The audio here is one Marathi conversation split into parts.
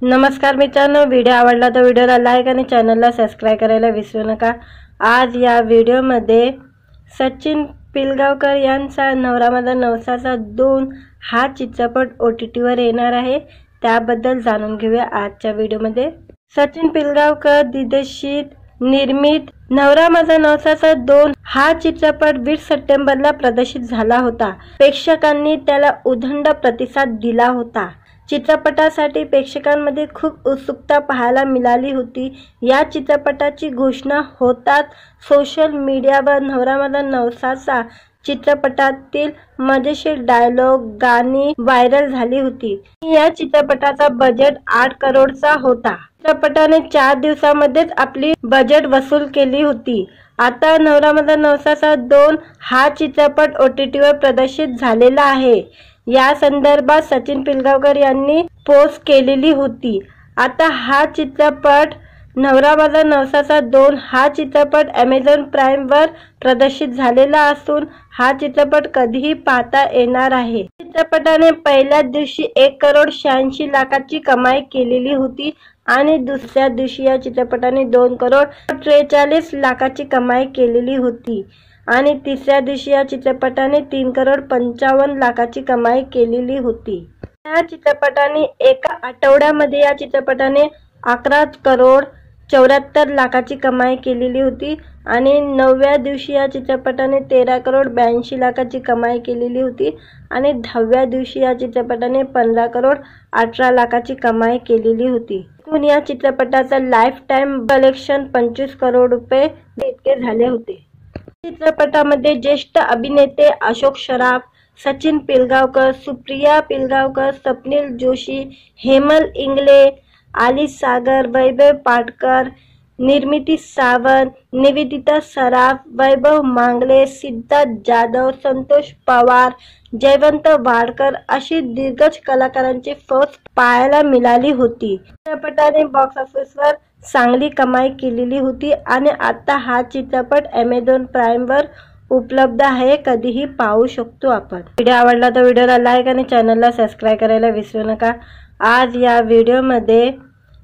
नमस्कार मित्रांनो, व्हिडिओ आवडला तर व्हिडिओला लाईक आणि चॅनलला सबस्क्राइब करायला विसरू नका। आज या व्हिडिओमध्ये सचिन पिलगावकर यांचा नवरा माझा नवसाचा 2 हा चित्रपट OTT वर येणार आहे, त्याबद्दल जाणून घेऊया आजच्या व्हिडिओमध्ये। सचिन पिलगावकर दिग्दर्शित निर्मित नवरा माझा नवसाचा 2 हा चित्रपट 20 सप्टेंबरला प्रदर्शित झाला होता। प्रेक्षकांनी त्याला उदंड प्रतिसाद दिला होता। चित्रपटासाठी प्रेक्षकांमध्ये खूप उत्सुकता पाहायला मिळाली होती। या चित्रपटाची घोषणा होताच सोशल मीडियावर नवरा माझा नवसाचा चित्रपटातील मजेशीर डायलॉग गाणी व्हायरल झाली होती। या चित्रपटाचा बजेट 8 करोडचा होता। चित्रपटाने 4 दिवसांमध्येच आपली बजेट वसूल केली होती। आता नवरा माझा नवसाचा 2 हा चित्रपट OTT वर प्रदर्शित झालेला आहे। या संदर्भात सचिन पिलगावकर यांनी पोस्ट केलेली होती। आता हा चित्रपट नवरा माझा नवसाचा 2 हा चित्रपट Amazon प्राइम वर प्रदर्शित झालेला असून हा चित्रपट कधीही पाहता येणार आहे। चित्रपटाने पहिल्या दिवशी 1 करोड 86 लाखाची कमाई केलेली होती आणि दुसऱ्या दिवशी या चित्रपटाने 2 करोड 43 लाखाची कमाई केलेली होती आणि तिसऱ्या दिवशी या चित्रपटाने 3 करोड 55 लाखाची कमाई केलेली होती। या चित्रपटाने एका आठवड्यामध्ये या चित्रपटाने 11 करोड 74 लाखाची कमाई केलेली होती आणि 9व्या दिवशी या चित्रपटाने 13 करोड 82 लाखाची कमाई केलेली होती आणि 10व्या दिवशी या चित्रपटाने 15 करोड 18 लाखाची कमाई केलेली होती। एकूण या चित्रपटाचा लाईफ टाइम कलेक्शन 25 करोड रुपये इतके झाले होते। चित्रपटामध्ये ज्येष्ठ अभिनेते अशोक सराफ, सचिन पिलगावकर, सुप्रिया पिलगावकर, स्वप्नील जोशी, हेमल इंगळे, आली सागर, वैभव पाटकर, निर्मिती सावंत, निवेदिता सराफ, वैभव मांगले, सिद्धार्थ जाधव, संतोष पवार, जयवंत वाडकर अशी दिग्गज कलाकारांची फौज पाहायला मिळाली होती। चित्रपटाने बॉक्स ऑफिसवर चांगली कमाई केलेली होती आणि आता हा चित्रपट Amazon प्राइम वर उपलब्ध आहे, कधीही पाहू शकतो आपण। व्हिडिओ आवडला तर व्हिडिओला लाईक आणि चॅनलला सबस्क्राइब करायला विसरू नका। आज या व्हिडिओमध्ये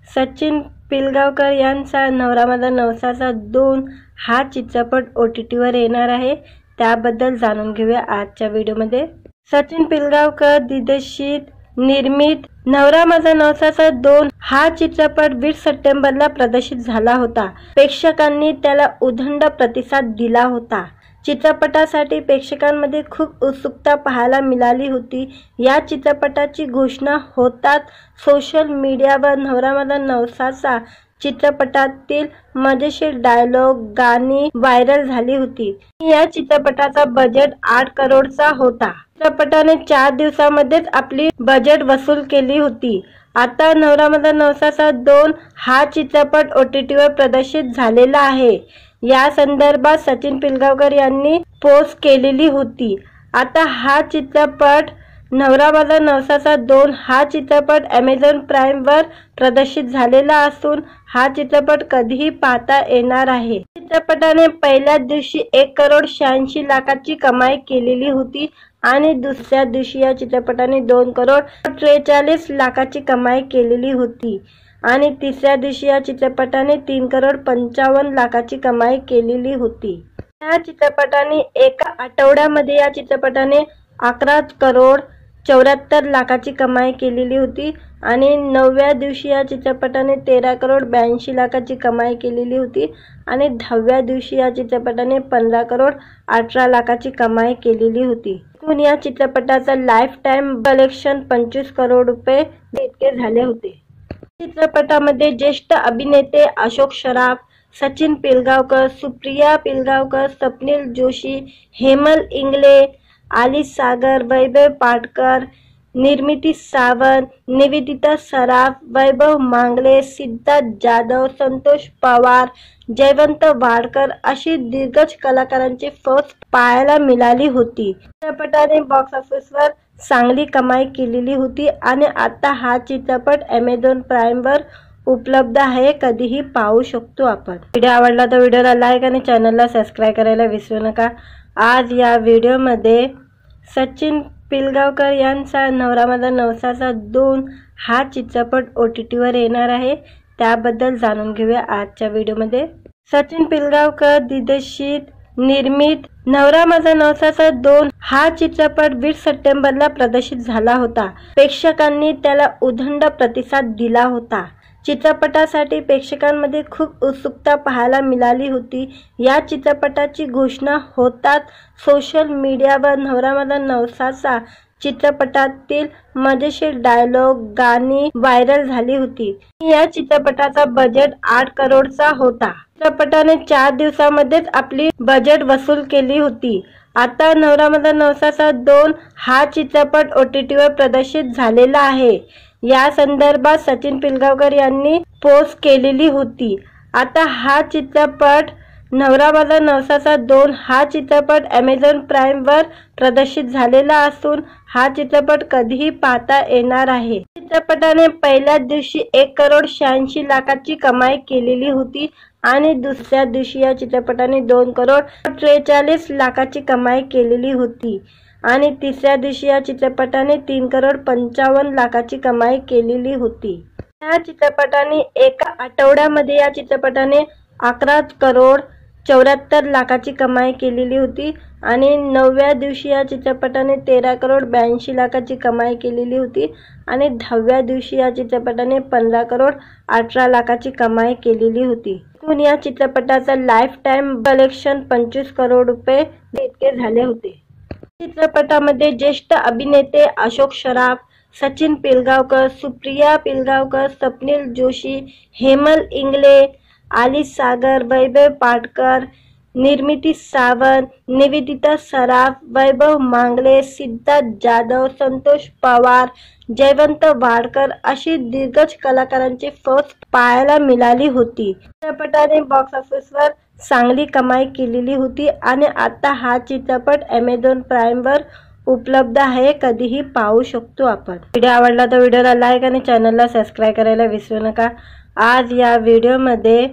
सचिन पिलगावकर यांचा नवरा माझा नवसाचा 2 हा चित्रपट OTT वर येणार आहे, त्याबद्दल जाणून घेऊया आजच्या व्हिडिओमध्ये। सचिन पिलगावकर दिग्दर्शित निर्मित नवरा माझा नवसाचा 2 हा चित्रपट 20 सप्टेंबरला प्रदर्शित झाला होता। प्रेक्षकांनी त्याला उदंड प्रतिसाद दिला होता। चित्रपटासाठी प्रेक्षकांमध्ये खूप उत्सुकता पाहायला मिळाली होती। या चित्रपटाची घोषणा होताच सोशल मीडियावर नवरा माझा नवसाचा चित्रपटातील मजेशीर डायलॉग गाणी व्हायरल झाली होती। या चित्रपटाचा बजेट 8 करोडचा होता। चित्रपटाने 4 दिवसांमध्येच आपली बजेट वसूल केली होती। आता नवरा माझा नवसाचा 2 हा चित्रपट OTT वर प्रदर्शित झालेला आहे। या संदर्भात सचिन पिलगावकर यांनी पोस्ट केलेली होती। आता हा चित्रपट नवरा माझा नवसाचा 2 हा चित्रपट Amazon प्राइम वर प्रदर्शित झालेला असून हा चित्रपट कधीही पाहता येणार आहे। चित्रपटाने पहिल्या दिवशी 1 करोड 86 लाखाची कमाई केलेली होती आणि दुसऱ्या दिवशी या चित्रपटाने 2 करोड 43 लाखाची कमाई केलेली होती आणि तिसऱ्या दिवशी या चित्रपटाने 3 करोड 55 लाखाची कमाई केलेली होती। या चित्रपटाने एका आठवड्यामध्ये या चित्रपटाने 11 करोड 74 लाखाची कमाई केलेली होती आणि 9व्या दिवशी या चित्रपटाने 13 करोड 82 लाखाची कमाई केलेली होती आणि 10व्या दिवशी या चित्रपटाने 15 करोड 18 लाखाची कमाई केलेली होती। एकूण या चित्रपटाचा लाईफ टाइम कलेक्शन 25 करोड रुपये इतके झाले होते। चित्रपटामध्ये ज्येष्ठ अभिनेते अशोक सराफ, सचिन पिलगावकर, सुप्रिया पिलगावकर, स्वप्नील जोशी, हेमल इंगळे, आली सागर, वैभव पाटकर, निर्मिती सावंत, निवेदिता सराफ, वैभव मांगले, सिद्धार्थ जाधव, संतोष पवार, जयवंत वाडकर अशी दिग्गज कलाकारांची फौज पाहायला मिळाली होती। चित्रपटाने बॉक्स ऑफिसवर चांगली कमाई केलेली होती आणि आता हा चित्रपट Amazon प्राइम वर उपलब्ध आहे, कधीही पाहू शकतो आपण। व्हिडिओ आवडला तर व्हिडिओला लाईक आणि चॅनलला सबस्क्राइब करायला विसरू नका। आज या व्हिडिओमध्ये सचिन पिलगावकर यांचा नवरा माझा नवसाचा 2 हा चित्रपट OTTवर येणार आहे, त्याबद्दल जाणून घेऊया आजच्या व्हिडिओमध्ये। सचिन पिलगावकर दिग्दर्शित निर्मित नवरा माझा नवसाचा 2 हा चित्रपट 20 सप्टेंबरला प्रदर्शित झाला होता। प्रेक्षकांनी त्याला उदंड प्रतिसाद दिला होता। चित्रपटासाठी प्रेक्षकांमध्ये खूप उत्सुकता पाहायला मिळाली होती। या चित्रपटाची घोषणा होताच सोशल मीडियावर नवरा माझा नवसाचा चित्रपटातील मजेशीर डायलॉग गाणी व्हायरल झाली होती। या चित्रपटाचा बजेट 8 करोडचा होता। चित्रपटाने 4 दिवसांमध्येच आपली बजेट वसूल केली होती। आता नवरा माझा नवसाचा 2 हा चित्रपट OTTवर प्रदर्शित झालेला आहे। या संदर्भात सचिन पिलगावकर यांनी पोस्ट केलेली होती। आता हा चित्रपट नवरा माझा नवसाचा 2 हा चित्रपट Amazon प्राईमवर प्रदर्शित झालेला असून हा चित्रपट कधीही पाहता येणार आहे। चित्रपटाने पहिल्याच दिवशी 1 करोड 86 लाखाची कमाई केलेली होती आणि दुसऱ्या दिवशी या चित्रपटाने 2 करोड 43 लाखाची कमाई केलेली होती आणि तिसऱ्या दिवशी या चित्रपटाने 3 करोड 55 लाखाची कमाई केलेली होती। या चित्रपटाने एका आठवड्यामध्ये या चित्रपटाने 11 करोड 74 लाखाची कमाई केलेली होती आणि 9व्या दिवशी या चित्रपटाने 13 करोड 82 लाखाची कमाई केलेली होती आणि 10व्या दिवशी या चित्रपटाने 15 करोड 18 लाखाची कमाई केलेली होती। एकूण या चित्रपटाचा लाईफ टाइम कलेक्शन 25 करोड रुपये इतके झाले होते। चित्रपटामध्ये ज्येष्ठ अभिनेते अशोक सराफ, सचिन पिलगावकर, सुप्रिया पिलगावकर, स्वप्नील जोशी, हेमल इंगळे, आली सागर, वैभव पाटकर, निर्मिती सावंत, निवेदिता सराफ, वैभव मांगले, सिद्धार्थ जाधव, संतोष पवार, जयवंत वाडकर अशी दिग्गज कलाकारांची फौज पाहायला मिळाली होती। चित्रपटाने बॉक्स ऑफिसवर चांगली कमाई केलेली होती आणि आता हा चित्रपट Amazon प्राईमवर उपलब्ध आहे, कधीही पाहू शकतो आपण। व्हिडिओ आवडला तर व्हिडिओला लाईक आणि चॅनलला सबस्क्राइब करायला विसरू नका। आज या व्हिडिओमध्ये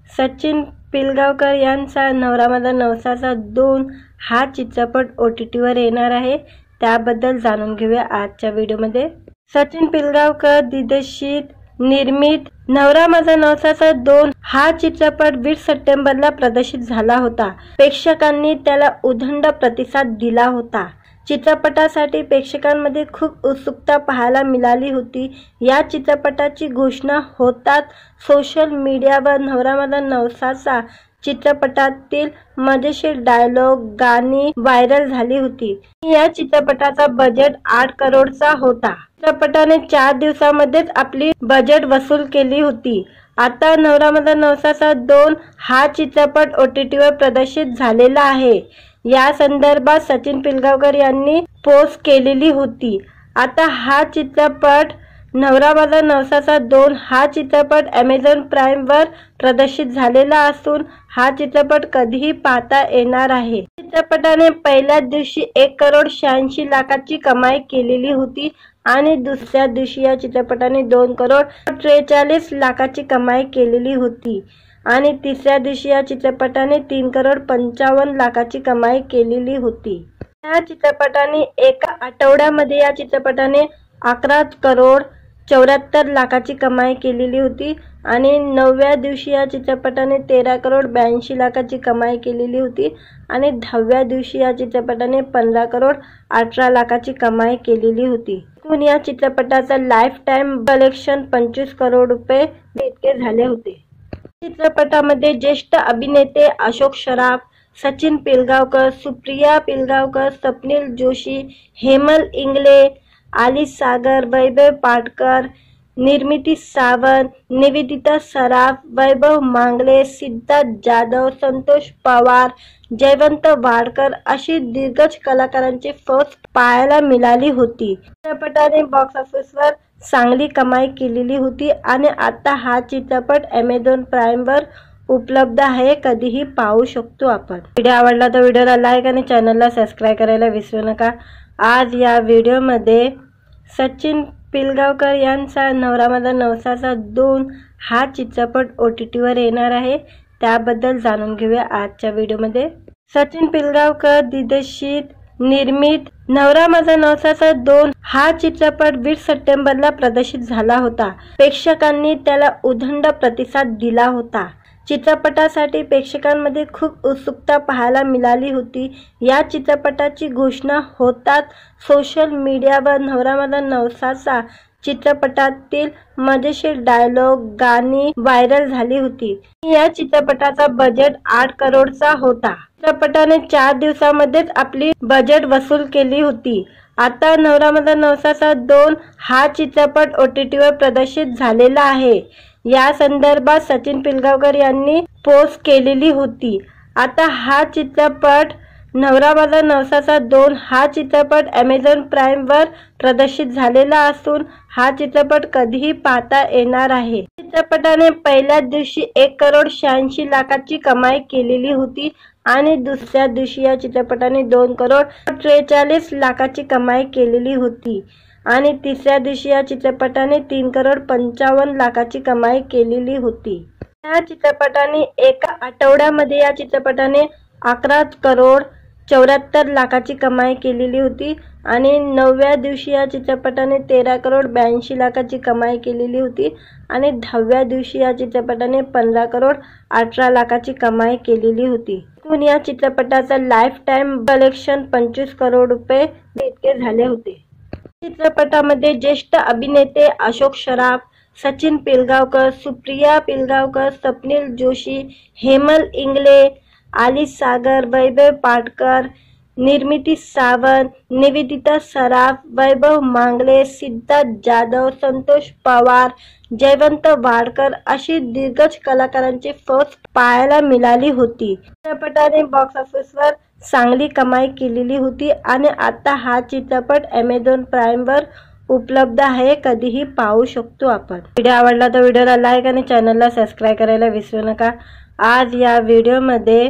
सचिन पिलगावकर यांचा नवरा माझा नवसाचा 2 हा चित्रपट OTTवर येणार आहे, त्याबद्दल जाणून घेऊया आजच्या व्हिडिओमध्ये। सचिन पिलगावकर दिग्दर्शित निर्मित नवरा माझा नवसाचा 2 हा चित्रपट 20 सप्टेंबरला प्रदर्शित झाला होता। प्रेक्षकांनी त्याला उदंड प्रतिसाद दिला होता। चित्रपटासाठी प्रेक्षकांमध्ये खूप उत्सुकता पाहायला मिळाली होती। या चित्रपटाची घोषणा होताच सोशल मीडियावर नवरा माझा नवसाचा चित्रपटातील मजेशीर डायलॉग गाणी व्हायरल झाली होती। या चित्रपटाचा बजेट 8 करोडचा होता। चित्रपटाने 4 दिवसांमध्येच आपली बजेट वसूल केली होती। आता नवरा माझा नवसाचा 2 हा चित्रपट OTTवर प्रदर्शित झालेला आहे। या संदर्भात सचिन पिलगावकर यांनी पोस्ट केलेली होती। आता हा चित्रपट नवरा माझा नवसाचा 2 हा चित्रपट Amazon प्राईमवर प्रदर्शित झालेला असून हा चित्रपट कधीही पाहता येणार आहे। चित्रपटाने पहिल्याच दिवशी 1 करोड 86 लाखाची कमाई केलेली होती आणि दुसऱ्या दिवशी या चित्रपटाने 2 करोड 43 लाखाची कमाई केलेली होती आणि तिसऱ्या दिवशी या चित्रपटाने 3 करोड 55 लाखाची कमाई केलेली होती। या चित्रपटाने एका आठवड्यामध्ये या चित्रपटाने 11 करोड 74 लाखाची कमाई केलेली होती आणि 9व्या दिवशी या चित्रपटाने 13 करोड 82 लाखाची कमाई केलेली होती आणि 10व्या दिवशी या चित्रपटाने 15 करोड 18 लाखाची कमाई केलेली होती। एकूण या चित्रपटाचा लाईफ टाइम कलेक्शन 25 करोड रुपये इतके झाले होते। चित्रपटामध्ये ज्येष्ठ अभिनेते अशोक सराफ, सचिन पिलगावकर, सुप्रिया पिलगावकर, स्वप्नील जोशी, हेमल इंगळे, आली सागर, वैभव पाटकर, निर्मिती सावंत, निवेदिता सराफ, वैभव मांगले, सिद्धार्थ जाधव, संतोष पवार, जयवंत वाडकर अशी दिग्गज कलाकारांची फौज पाहायला मिळाली होती। चित्रपटाने बॉक्स ऑफिसवर चांगली कमाई केलेली होती आणि आता हा चित्रपट Amazon प्राईमवर उपलब्ध आहे, कधीही पाहू शकतो आपण। व्हिडिओ आवडला तर व्हिडिओला लाईक आणि चॅनलला सबस्क्राइब करायला विसरू नका। आज या व्हिडिओमध्ये सचिन पिलगावकर यांचा नवरा माझा नवसाचा 2 हा चित्रपट OTTवर येणार आहे, त्याबद्दल जाणून घेऊया आजच्या व्हिडिओमध्ये। सचिन पिलगावकर दिग्दर्शित निर्मित नवरा माझा नवसाचा 2 हा चित्रपट 20 सप्टेंबरला प्रदर्शित झाला होता. प्रेक्षकांनी त्याला उदंड प्रतिसाद दिला होता. चित्रपटासाठी प्रेक्षकांमध्ये खूप उत्सुकता पाहायला मिळाली होती. या चित्रपटाची घोषणा होताच सोशल मीडियावर नवरा माझा नवसाचा चित्रपटातील मजेशीर डायलॉग गाणी व्हायरल झाली होती. या चित्रपटाचा बजेट 8 करोडचा होता. चित्रपटाने 4 दिवसांमध्येच आपली बजेट वसूल केली होती. आता नवरा माझा नवसाचा 2 हा चित्रपट OTTवर प्रदर्शित झालेला आहे. या संदर्भात सचिन पिलगावकर यांनी पोस्ट केलेली होती. आता हा चित्रपट नवरा माझा नवसाचा 2 हा चित्रपट Amazon प्राईमवर प्रदर्शित झालेला असून हा चित्रपट कधीही पाहता येणार आहे. चित्रपटाने पहिल्याच दिवशी 1,86,00,000ची कमाई केलेली होती आणि दुसऱ्या दिवशी या चित्रपटाने 2,43,00,000ची कमाई केलेली होती आणि तिसऱ्या दिवशी या चित्रपटाने 3,55,00,000ची कमाई केलेली होती. या चित्रपटाने एका आठवड्यामध्ये या चित्रपटाने 11,74,00,000ची कमाई केलेली होती आणि 9व्या दिवशी या चित्रपटाने 13,82,00,000ची कमाई केलेली होती आणि 10व्या दिवशी या चित्रपटाने 15,18,00,000ची कमाई केलेली होती. एकूण या चित्रपटाचा लाईफ टाइम कलेक्शन 25 करोड रुपये इतके झाले होते. चित्रपटामध्ये ज्येष्ठ अभिनेते अशोक सराफ, सचिन पिलगावकर, सुप्रिया पिलगावकर, स्वप्नील जोशी, हेमल इंगळे, आली सागर, वैभव पाटकर, निर्मिती सावंत, निवेदिता सराफ, वैभव मांगले, सिद्धार्थ जाधव, संतोष पवार, जयवंत वाडकर अशी दिग्गज कलाकारांची फौज पाहायला मिळाली होती. चित्रपटाने बॉक्स ऑफिसवर चांगली कमाई केलेली होती आणि आता हा चित्रपट Amazon प्राईमवर उपलब्ध आहे. कधीही पाहू शकतो आपण. व्हिडिओ आवडला तर व्हिडिओला लाईक आणि चॅनलला सबस्क्राईब करायला विसरू नका. आज या व्हिडिओमध्ये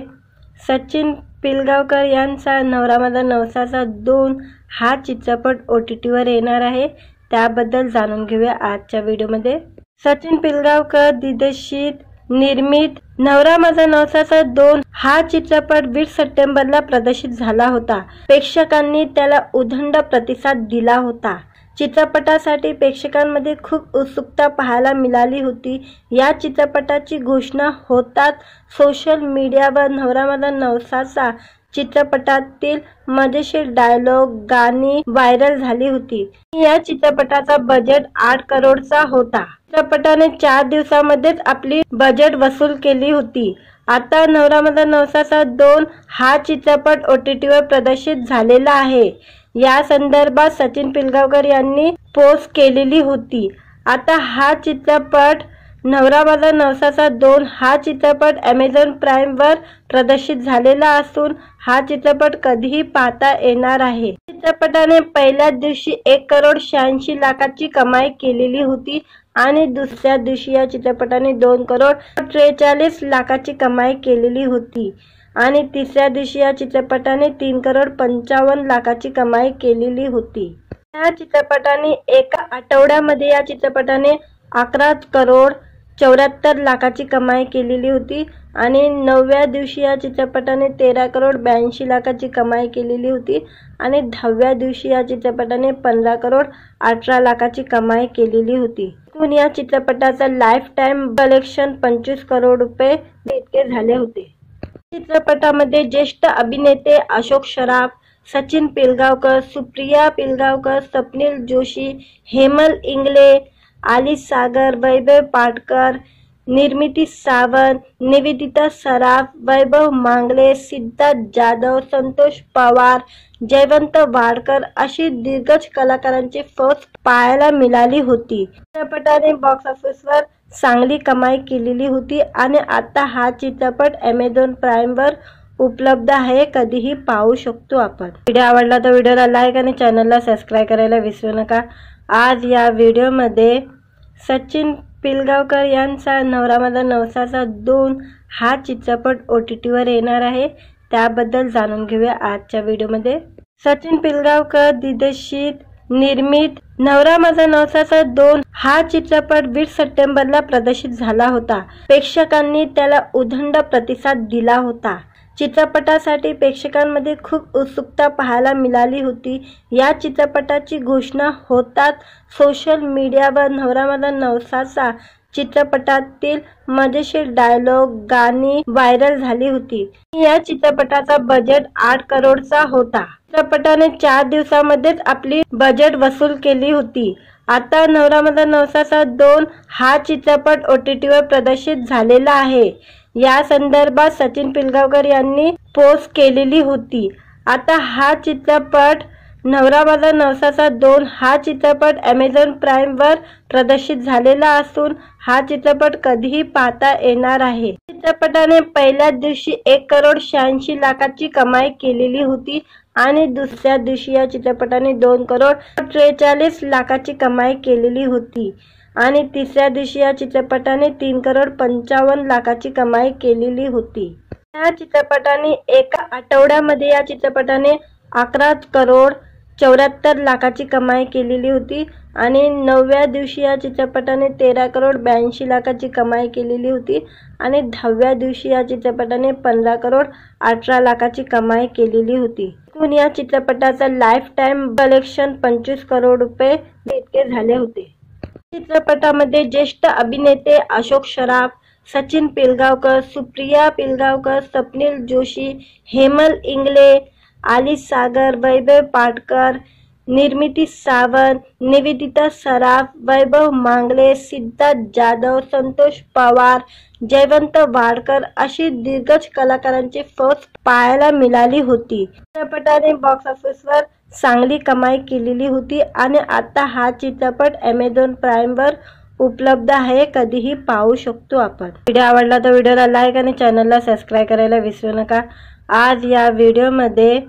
सचिन पिलगावकर यांचा नवरा माझा नवसाचा 2 हा चित्रपट OTTवर येणार आहे. त्याबद्दल जाणून घेऊया आजच्या व्हिडिओमध्ये. सचिन पिलगावकर दिग्दर्शित निर्मित नवरा माझा नवसाचा 2 हा चित्रपट 20 सप्टेंबरला प्रदर्शित झाला होता. प्रेक्षकांनी त्याला उदंड प्रतिसाद दिला होता. चित्रपटासाठी प्रेक्षकांमध्ये खूप उत्सुकता पाहायला मिळाली होती. या चित्रपटाची घोषणा होताच सोशल मीडियावर नवरा माझा नवसाचा चित्रपटातील मजेशीर डायलॉग गाणी व्हायरल झाली होती. या चित्रपटाचा बजेट 8 करोडचा होता. चित्रपटाने 4 दिवसांमध्येच आपली बजेट वसूल केली होती. आता नवरा माझा नवसाचा 2 हा चित्रपट OTTवर प्रदर्शित झालेला आहे. या संदर्भात सचिन पिलगावकर यांनी पोस्ट केलेली होती. आता हा चित्रपट नवरा माझा नवसाचा 2 हा चित्रपट Amazon प्राईमवर प्रदर्शित झालेला असून हा चित्रपट कधीही पाहता येणार आहे. चित्रपटाने पहिल्याच दिवशी 1,86,00,000ची कमाई केलेली होती आणि दुसऱ्या दिवशी या चित्रपटाने 2,43,00,000ची कमाई केलेली होती आणि तिसऱ्या दिवशी या चित्रपटाने 3,55,00,000ची कमाई केलेली होती. या चित्रपटाने एका आठवड्यामध्ये या चित्रपटाने 11,74,00,000ची कमाई केलेली होती आणि 9व्या दिवशी या चित्रपटाने 13,82,00,000ची कमाई केलेली होती आणि 10व्या दिवशी या चित्रपटाने 15,18,00,000ची कमाई केलेली होती. एकूण या चित्रपटाचा लाईफ टाइम कलेक्शन 25 करोड रुपये इतके झाले होते. चित्रपटामध्ये ज्येष्ठ अभिनेते अशोक सराफ, सचिन पिलगावकर, सुप्रिया पिलगावकर, स्वप्नील जोशी, हेमल इंगळे, आली सागर, वैभव पाटकर, निर्मिती सावंत, निवेदिता सराफ, वैभव मांगले, सिद्धार्थ जाधव, संतोष पवार, जयवंत वाडकर अशी दिग्गज कलाकारांची फौज पाहायला मिळाली होती. चित्रपटाने बॉक्स ऑफिसवर चांगली कमाई केलेली होती आणि आता हा चित्रपट Amazon प्राईमवर उपलब्ध आहे. कधीही पाहू शकतो आपण. व्हिडिओ आवडला तर व्हिडिओला लाईक आणि चॅनलला सबस्क्राईब करायला विसरू नका. आज या व्हिडिओमध्ये सचिन पिलगावकर यांचा नवरा माझा नवसाचा 2 हा चित्रपट OTTवर येणार आहे. त्याबद्दल जाणून घेऊया आजच्या व्हिडिओमध्ये. सचिन पिलगावकर दिग्दर्शित निर्मित नवरा माझा नवसाचा 2 हा चित्रपट 20 सप्टेंबरला प्रदर्शित झाला होता. प्रेक्षकांनी त्याला उदंड प्रतिसाद दिला होता. चित्रपटासाठी प्रेक्षकांमध्ये खूप उत्सुकता पाहायला मिळाली होती। या चित्रपटाची घोषणा होताच सोशल मीडियावर नवरा माझा नवसाचा चित्रपटातील मजेशीर डायलॉग गाणी व्हायरल झाली होती। या चित्रपटाचा बजेट 8 करोडचा होता। चित्रपटाने 4 दिवसांमध्येच आपली बजेट वसूल केली होती। आता नवरा माझा नवसाचा 2 हा चित्रपट OTTवर प्रदर्शित झालेला आहे। या संदर्भात सचिन पिलगावकर यांनी पोस्ट केलेली होती। आता हा चित्रपट नवरा माझा नवसाचा 2 हा चित्रपट Amazon प्राईमवर प्रदर्शित झालेला असून हा चित्रपट कधीही पाहता येणार आहे। चित्रपटाने पहिल्याच दिवशी 1,86,00,000 लाखाची कमाई केलेली होती आणि दुसऱ्या दिवशी या चित्रपटाने 2,43,00,000 लाखाची कमाई केलेली होती आणि तिसऱ्या दिवशी या चित्रपटाने 3,55,00,000 लाखाची कमाई केलेली होती। या चित्रपटाने एका आठवड्यामध्ये या चित्रपटाने 11,74,00,000 लाखाची कमाई केलेली होती आणि 9व्या दिवशी या चित्रपटाने 13,82,00,000 लाखाची कमाई केलेली होती आणि 10व्या दिवशी या चित्रपटाने 15,18,00,000 लाखाची कमाई केलेली होती। एकूण या चित्रपटाचा लाईफ टाइम कलेक्शन 25 करोड रुपये इतके झाले होते। चित्रपटामध्ये ज्येष्ठ अभिनेते अशोक सराफ, सचिन पिलगावकर, सुप्रिया पिलगावकर, स्वप्नील जोशी, हेमल इंगळे, आली सागर, वैभव पाटकर, निर्मिती सावंत, निवेदिता सराफ, वैभव मांगले, सिद्धार्थ जाधव, संतोष पवार, जयवंत वाडकर अशी दिग्गज कलाकारांची फौज पाहायला मिळाली होती। चित्रपटाने बॉक्स ऑफिसवर चांगली कमाई केलेली होती आणि आता हा चित्रपट Amazon प्राईमवर उपलब्ध आहे, कधीही पाहू शकतो आपण। व्हिडिओ आवडला तर व्हिडिओला लाईक आणि चॅनलला सबस्क्राइब करायला विसरू नका। आज या व्हिडिओमध्ये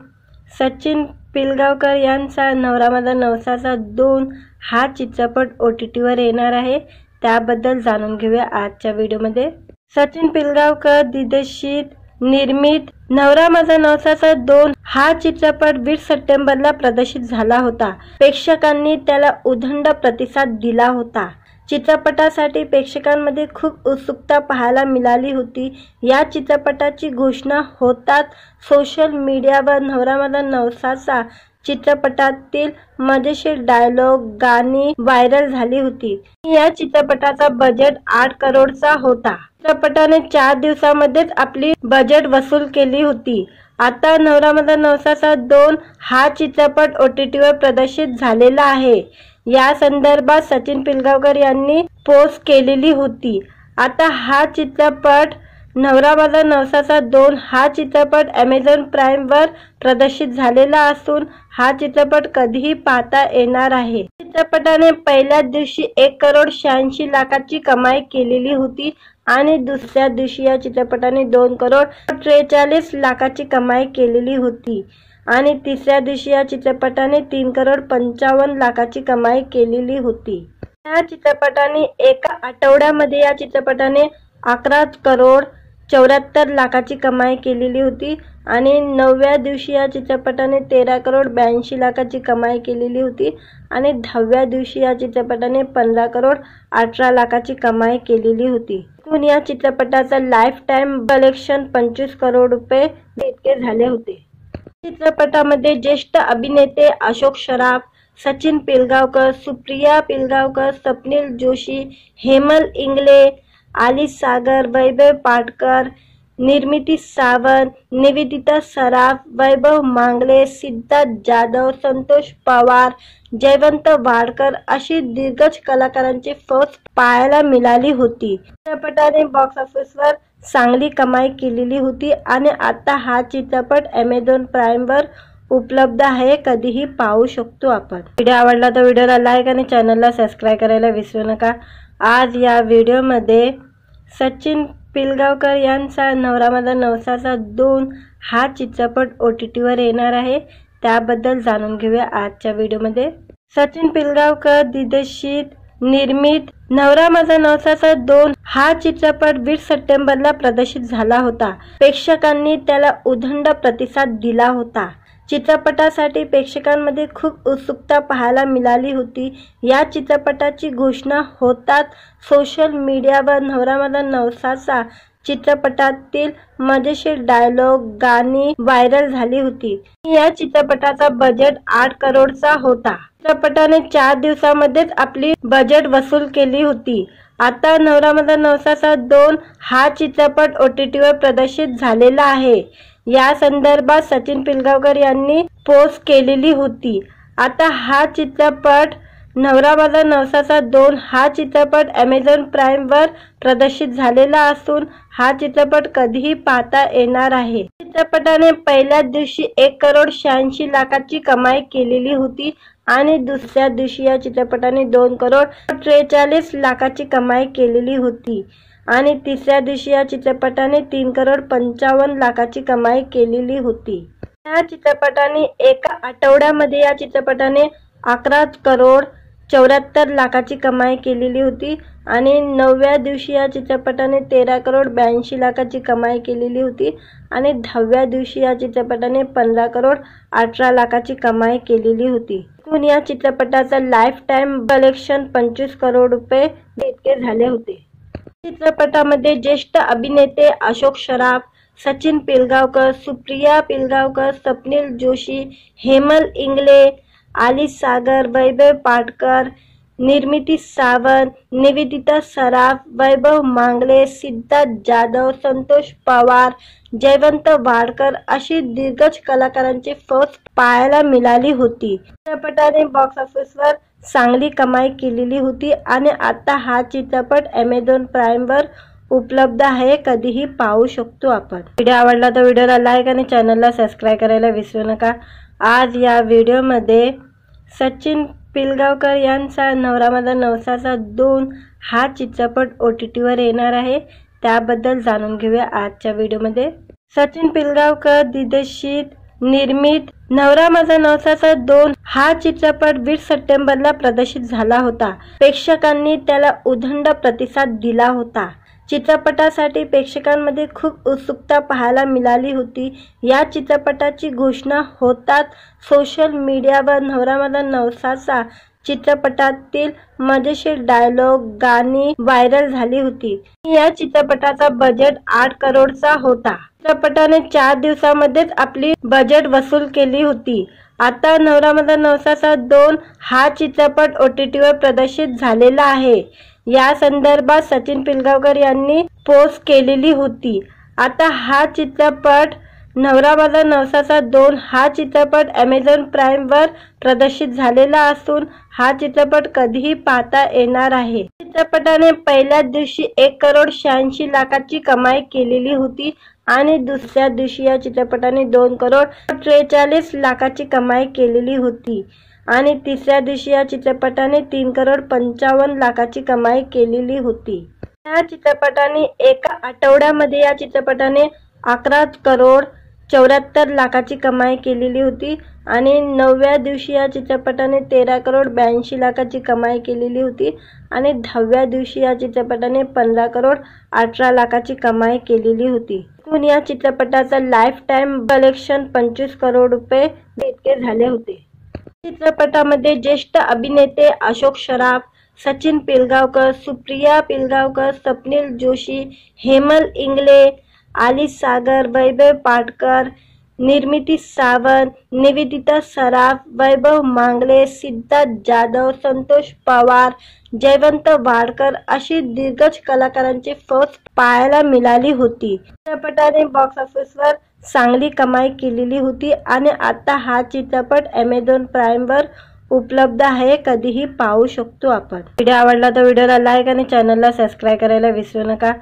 सचिन पिलगावकर यांचा नवरा माझा नवसाचा 2 हा चित्रपट OTTवर येणार आहे, त्याबद्दल जाणून घेऊया आजच्या व्हिडिओमध्ये। सचिन पिलगावकर दिग्दर्शित निर्मित नवरा माझा नवसाचा 2 हा चित्रपट 20 सप्टेंबरला प्रदर्शित झाला होता। प्रेक्षकांनी त्याला उदंड प्रतिसाद दिला होता। चित्रपटासाठी प्रेक्षकांमध्ये खूप उत्सुकता पाहायला मिळाली होती। या चित्रपटाची घोषणा होताच सोशल मीडियावर नवरा माझा नवसाचा चित्रपटातील मजेशीर डायलॉग गाणी व्हायरल झाली होती। या चित्रपटाचा बजेट 8 करोडचा होता। चित्रपटाने 4 दिवसांमध्येच आपली बजेट वसूल केली होती। आता नवरा माझा नवसाचा 2 हा चित्रपट OTTवर प्रदर्शित झालेला आहे। या संदर्भात सचिन पिलगावकर यांनी पोस्ट केलेली होती। आता हा चित्रपट नवरा माझा नवसाचा 2 हा चित्रपट Amazon प्राईमवर प्रदर्शित झालेला असून हा चित्रपट कधीही पाहता येणार आहे। चित्रपटाने पहिल्याच दिवशी 1,86,00,000 लाखाची कमाई केलेली होती आणि दुसऱ्या दिवशी या चित्रपटाने 2,43,00,000 लाखाची कमाई केलेली होती आणि तिसऱ्या दिवशी या चित्रपटाने 3,55,00,000 लाखाची कमाई केलेली होती। या चित्रपटाने एका आठवड्यामध्ये या चित्रपटाने 11,74,00,000 लाखाची कमाई केलेली होती आणि 9व्या दिवशी या चित्रपटाने 13,82,00,000 लाखाची कमाई केलेली होती आणि 10व्या दिवशी या चित्रपटाने 15,18,00,000 लाखाची कमाई केलेली होती। एकूण या चित्रपटाचा लाईफ टाइम कलेक्शन 25 करोड रुपये इतके झाले होते। चित्रपटामध्ये ज्येष्ठ अभिनेते अशोक सराफ, सचिन पिलगावकर, सुप्रिया पिलगावकर, स्वप्नील जोशी, हेमल इंगळे, आली सागर, वैभव पाटकर, निर्मिती सावंत, निवेदिता सराफ, वैभव मांगले, सिद्धार्थ जाधव, संतोष पवार, जयवंत वाडकर अशी दिग्गज कलाकारांची फौज पाहायला मिळाली होती। चित्रपटाने बॉक्स ऑफिसवर चांगली कमाई केलेली होती आणि आता हा चित्रपट Amazon प्राईमवर उपलब्ध आहे, कधीही पाहू शकतो आपण। व्हिडिओ आवडला तर व्हिडिओला लाईक आणि चॅनलला सबस्क्राइब करायला विसरू नका। आज या व्हिडिओमध्ये सचिन पिलगावकर यांचा नवरा माझा नवसाचा 2 हा चित्रपट OTTवर येणार आहे, त्याबद्दल जाणून घेऊया आजच्या व्हिडिओमध्ये। सचिन पिलगावकर दिग्दर्शित निर्मित नवरा माझा नवसाचा 2 हा चित्रपट 20 सप्टेंबरला प्रदर्शित झाला होता। प्रेक्षकांनी त्याला उदंड प्रतिसाद दिला होता। चित्रपटासाठी प्रेक्षकांमध्ये खूप उत्सुकता पाहायला मिळाली होती। या चित्रपटाची घोषणा होताच सोशल मीडियावर नवरा माझा नवसाचा चित्रपटातील मजेशीर डायलॉग गाणी व्हायरल झाली होती। या चित्रपटाचा बजेट 8 करोडचा होता। चित्रपटाने 4 दिवसांमध्येच आपली बजेट वसूल केली होती। आता नवरा माझा नवसाचा 2 हा चित्रपट OTT वर प्रदर्शित झालेला आहे। या संदर्भात सचिन पिलगावकर यांनी पोस्ट केलेली होती। आता हा चित्रपट नवरा माझा नवसाचा 2 हा चित्रपट Amazon प्राइम वर प्रदर्शित झालेला असून हा चित्रपट कधीही पाहता येणार आहे। चित्रपटाने पहिल्याच दिवशी 1,86,00,000ची कमाई केलेली होती आणि दुसऱ्या दिवशी या चित्रपटाने 2,43,00,000ची कमाई केलेली होती आणि तिसऱ्या दिवशी या चित्रपटाने 3,55,00,000ची कमाई केलेली होती। या चित्रपटाने एका आठवड्यामध्ये या चित्रपटाने 11,74,00,000ची कमाई केलेली होती आणि 9व्या दिवशी या चित्रपटाने 13,82,00,000ची कमाई केलेली होती आणि 10व्या दिवशी या चित्रपटाने 15,18,00,000ची कमाई केलेली होती। एकूण या चित्रपटाचा लाईफ टाइम कलेक्शन 25 करोड रुपये इतके झाले होते। चित्रपटामध्ये ज्येष्ठ अभिनेते अशोक सराफ, सचिन पिलगावकर, सुप्रिया पिलगावकर, स्वप्नील जोशी, हेमल इंगळे, आली सागर, वैभव पाटकर, निर्मिती सावंत, निवेदिता सराफ, वैभव मांगले, सिद्धार्थ जाधव, संतोष पवार, जयवंत वाडकर अशी दिग्गज कलाकारांची फौज पाहायला मिळाली होती। चित्रपटाने बॉक्स ऑफिसवर चांगली कमाई केलेली होती आणि आता हा चित्रपट Amazon प्राइम वर उपलब्ध आहे, कधीही पाहू शकतो आपण। व्हिडिओ आवडला तर व्हिडिओला लाईक आणि चॅनलला सबस्क्राइब करायला विसरू नका। आज या व्हिडिओमध्ये सचिन पिलगावकर यांचा नवरा माझा नवसाचा 2 हा चित्रपट OTT वर येणार आहे, त्याबद्दल जाणून घेऊया आजच्या व्हिडिओमध्ये। सचिन पिलगावकर दिग्दर्शित निर्मित नवरा माझा नवसाचा 2 हा चित्रपट 20 सप्टेंबरला प्रदर्शित झाला होता। प्रेक्षकांनी त्याला उदंड प्रतिसाद दिला होता। चित्रपटासाठी प्रेक्षकांमध्ये खूप उत्सुकता पाहायला मिळाली होती। या चित्रपटाची घोषणा होताच सोशल मीडियावर नवरा माझा नवसाचा चित्रपटातील मजेशीर डायलॉग गाणी व्हायरल झाली होती। या चित्रपटाचा बजेट 8 करोडचा होता। चित्रपटाने 4 दिवसांमध्येच आपली बजेट वसूल केली होती। आता नवरा माझा नवसाचा 2 हा चित्रपट OTT वर प्रदर्शित झालेला आहे। या संदर्भात सचिन पिलगावकर यांनी पोस्ट केलेली होती। आता हा चित्रपट नवरा माझा नवसाचा 2 हा चित्रपट Amazon प्राइम वर प्रदर्शित झालेला असून हा चित्रपट कधीही पाहता येणार आहे। चित्रपटाने पहिल्याच दिवशी 1,86,00,000ची कमाई केलेली होती आणि दुसऱ्या दिवशी या चित्रपटाने 2,43,00,000ची कमाई केलेली होती आणि तिसऱ्या दिवशी या चित्रपटाने 3,55,00,000ची कमाई केलेली होती। या चित्रपटाने एका आठवड्यामध्ये या चित्रपटाने 11,74,00,000ची कमाई केलेली होती आणि 9व्या दिवशी या चित्रपटाने 13,82,00,000ची कमाई केलेली होती आणि 10व्या दिवशी या चित्रपटाने 15,18,00,000ची कमाई केलेली होती। एकूण या चित्रपटाचा लाईफ टाइम कलेक्शन 25 करोड रुपये इतके झाले होते। चित्रपटामध्ये ज्येष्ठ अभिनेते अशोक सराफ, सचिन पिलगावकर, सुप्रिया पिलगावकर, स्वप्नील जोशी, हेमल इंगळे, आली सागर, वैभव पाटकर, निर्मिती सावंत, निवेदिता सराफ, वैभव मांगले, सिद्धार्थ जाधव, संतोष पवार, जयवंत वाडकर अशी दिग्गज कलाकारांची फौज पाहायला मिळाली होती। चित्रपटाने बॉक्स ऑफिसवर चांगली कमाई केलेली होती आणि आता हा चित्रपट Amazon प्राइम वर उपलब्ध आहे, कधीही पाहू शकतो आपण। व्हिडिओ आवडला तर व्हिडिओला लाईक आणि चॅनलला सबस्क्राइब करायला विसरू नका।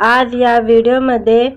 आज या व्हिडिओमध्ये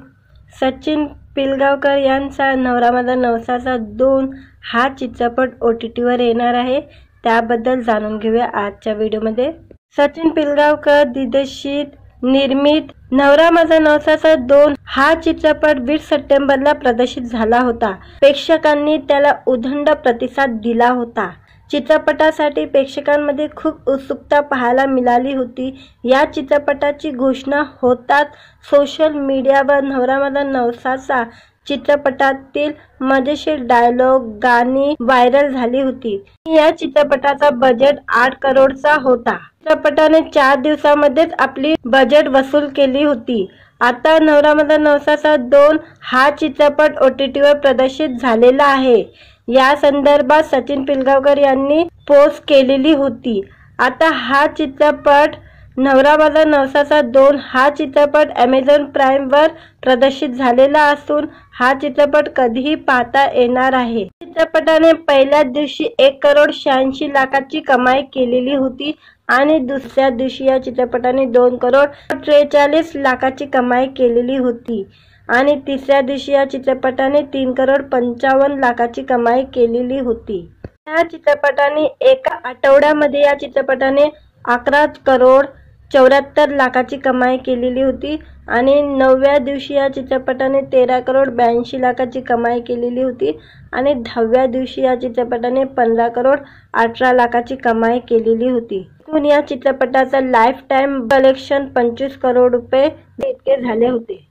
सचिन पिलगावकर यांचा नवरा माझा नवसाचा 2 हा चित्रपट OTT वर येणार आहे, त्याबद्दल जाणून घेऊया आजच्या व्हिडिओमध्ये। सचिन पिलगावकर दिग्दर्शित निर्मित नवरा माझा नवसाचा 2 हा चित्रपट 20 सप्टेंबरला प्रदर्शित झाला होता। प्रेक्षकांनी त्याला उदंड प्रतिसाद दिला होता। चित्रपटासाठी प्रेक्षकांमध्ये खूप उत्सुकता पाहायला मिळाली होती। या चित्रपटाची घोषणा होताच सोशल मीडियावर नवरा माझा नवसाचा चित्रपटातील मजेशीर डायलॉग, गाणी व्हायरल झाली होती। या चित्रपटाचा बजेट 8 करोडचा होता। चित्रपटाने 4 दिवसांमध्येच आपली बजेट वसूल केली होती। आता नवरा माझा नवसाचा 2 हा चित्रपट OTT वर प्रदर्शित झालेला आहे। या संदर्भात सचिन पिलगावकर यांनी पोस्ट केलेली होती। आता हा चित्रपट नवरा माझा नवसाचा 2 हा चित्रपट Amazon प्राईम वर प्रदर्शित झालेला असून हा चित्रपट कधीही पाहता येणार आहे। चित्रपटाने पहिल्याच दिवशी 1,86,00,000ची कमाई केलेली होती आणि दुसऱ्या दिवशी या चित्रपटाने 2,43,00,000ची कमाई केलेली होती आणि तिसऱ्या दिवशी या चित्रपटाने 3,55,00,000ची कमाई केलेली होती। या चित्रपटाने एका आठवड्यामध्ये या चित्रपटाने 11,74,00,000ची कमाई केलेली होती आणि 9व्या दिवशी या चित्रपटाने 13,82,00,000ची कमाई केलेली होती आणि 10व्या दिवशी या चित्रपटाने 15,18,00,000ची कमाई केलेली होती। एकूण या चित्रपटाचा लाईफ टाइम कलेक्शन 25 करोड रुपये इतके झाले होते।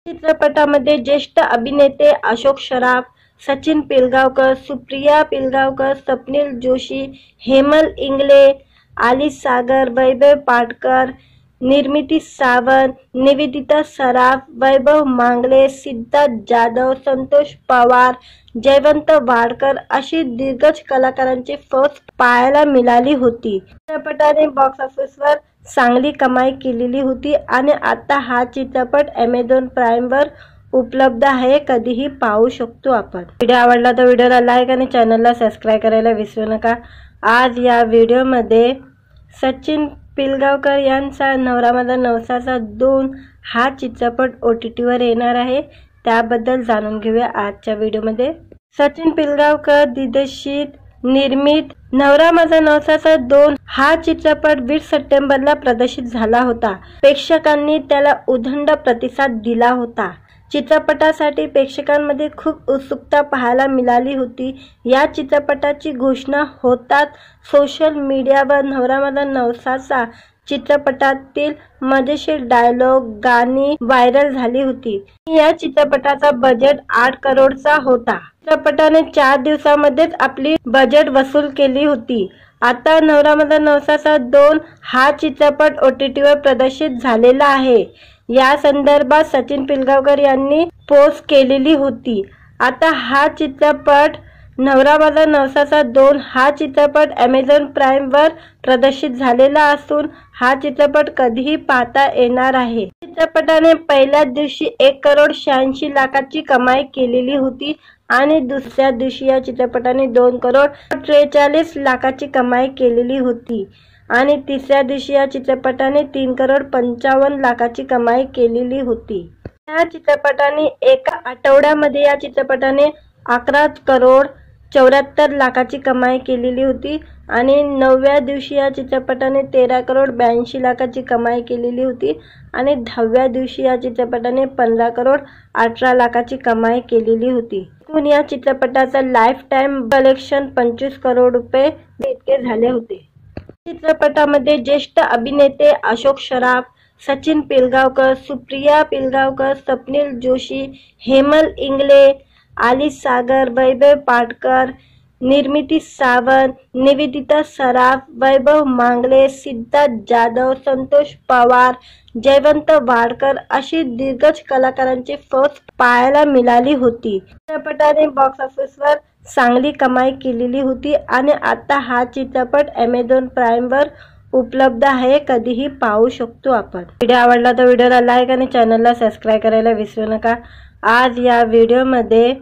चित्रपटामध्ये ज्येष्ठ अभिनेते अशोक सराफ, सचिन पिलगावकर, सुप्रिया पिलगावकर, स्वप्नील जोशी, हेमल इंगळे, आली सागर, वैभव पाटकर, निर्मिती सावंत, निवेदिता सराफ, वैभव मांगले, सिद्धार्थ जाधव, संतोष पवार, जयवंत वाडकर अशी दिग्गज कलाकारांची फौज पाहायला मिळाली होती। चित्रपटाने बॉक्स ऑफिसवर चांगली कमाई केलेली होती आणि आता हा चित्रपट Amazon प्राईम वर उपलब्ध आहे, कधीही पाहू शकतो आपण। व्हिडिओ आवडला तर व्हिडिओला लाईक आणि चॅनलला सबस्क्राइब करायला विसरू नका। आज या व्हिडिओमध्ये सचिन पिलगावकर यांचा नवरा माझा नवसाचा 2 हा चित्रपट OTT वर येणार आहे, त्याबद्दल जाणून घेऊया आजच्या व्हिडिओमध्ये। सचिन पिलगावकर दिग्दर्शित निर्मित नवरा माझा नवसाचा 2 हा चित्रपट 20 सप्टेंबरला प्रदर्शित झाला होता। प्रेक्षकांनी त्याला उदंड प्रतिसाद दिला होता। चित्रपटासाठी प्रेक्षकांमध्ये खूप उत्सुकता पाहायला मिळाली होती। या चित्रपटाची घोषणा होताच सोशल मीडियावर नवरा माझा नवसाचा चित्रपटातील मजेशीर डायलॉग, गाणी व्हायरल झाली होती। या चित्रपटाचा बजेट 8 करोडचा होता। चित्रपटाने 4 दिवसांमध्येच आपली बजेट वसूल केली होती। आता नवरा माझा नवसाचा 2 हा चित्रपट OTT वर प्रदर्शित झालेला आहे। या संदर्भात सचिन पिलगावकर यांनी पोस्ट केलेली होती। आता हा चित्रपट नवरा माझा नवसाचा 2 हा चित्रपट Amazon प्राईम वर प्रदर्शित झालेला असून हा चित्रपट कधीही पाहता येणार आहे। चित्रपटाने पहिल्याच दिवशी 1,86,00,000ची कमाई केलेली होती आणि दुसऱ्या दिवशी या चित्रपटाने 2,43,00,000ची कमाई केलेली होती आणि तिसऱ्या दिवशी या चित्रपटाने 3,55,00,000ची कमाई केलेली होती। या चित्रपटाने एका आठवड्यामध्ये या चित्रपटाने 11,74,00,000ची कमाई केलेली होती आणि 9व्या दिवशी या चित्रपटाने 13,82,00,000ची कमाई केलेली होती आणि 10व्या दिवशी या चित्रपटाने 15,18,00,000ची कमाई केलेली होती। एकूण या चित्रपटाचा लाईफ टाइम कलेक्शन 25 करोड रुपये इतके झाले होते। चित्रपटामध्ये ज्येष्ठ अभिनेते अशोक सराफ, सचिन पिलगावकर, सुप्रिया पिलगावकर, स्वप्नील जोशी, हेमल इंगळे, आली सागर, वैभव पाटकर, निर्मिती सावंत, निवेदिता सराफ, वैभव मांगले, सिद्धार्थ जाधव, संतोष पवार, जयवंत वाडकर अशी दिग्गज कलाकारांची फौज पाहायला मिळाली होती। चित्रपटाने बॉक्स ऑफिसवर चांगली कमाई केलेली होती आणि आता हा चित्रपट Amazon प्राईम वर उपलब्ध आहे, कधीही पाहू शकतो आपण। व्हिडिओ आवडला तर व्हिडिओला लाईक आणि चॅनलला सबस्क्राइब करायला विसरू नका। आज या व्हिडिओमध्ये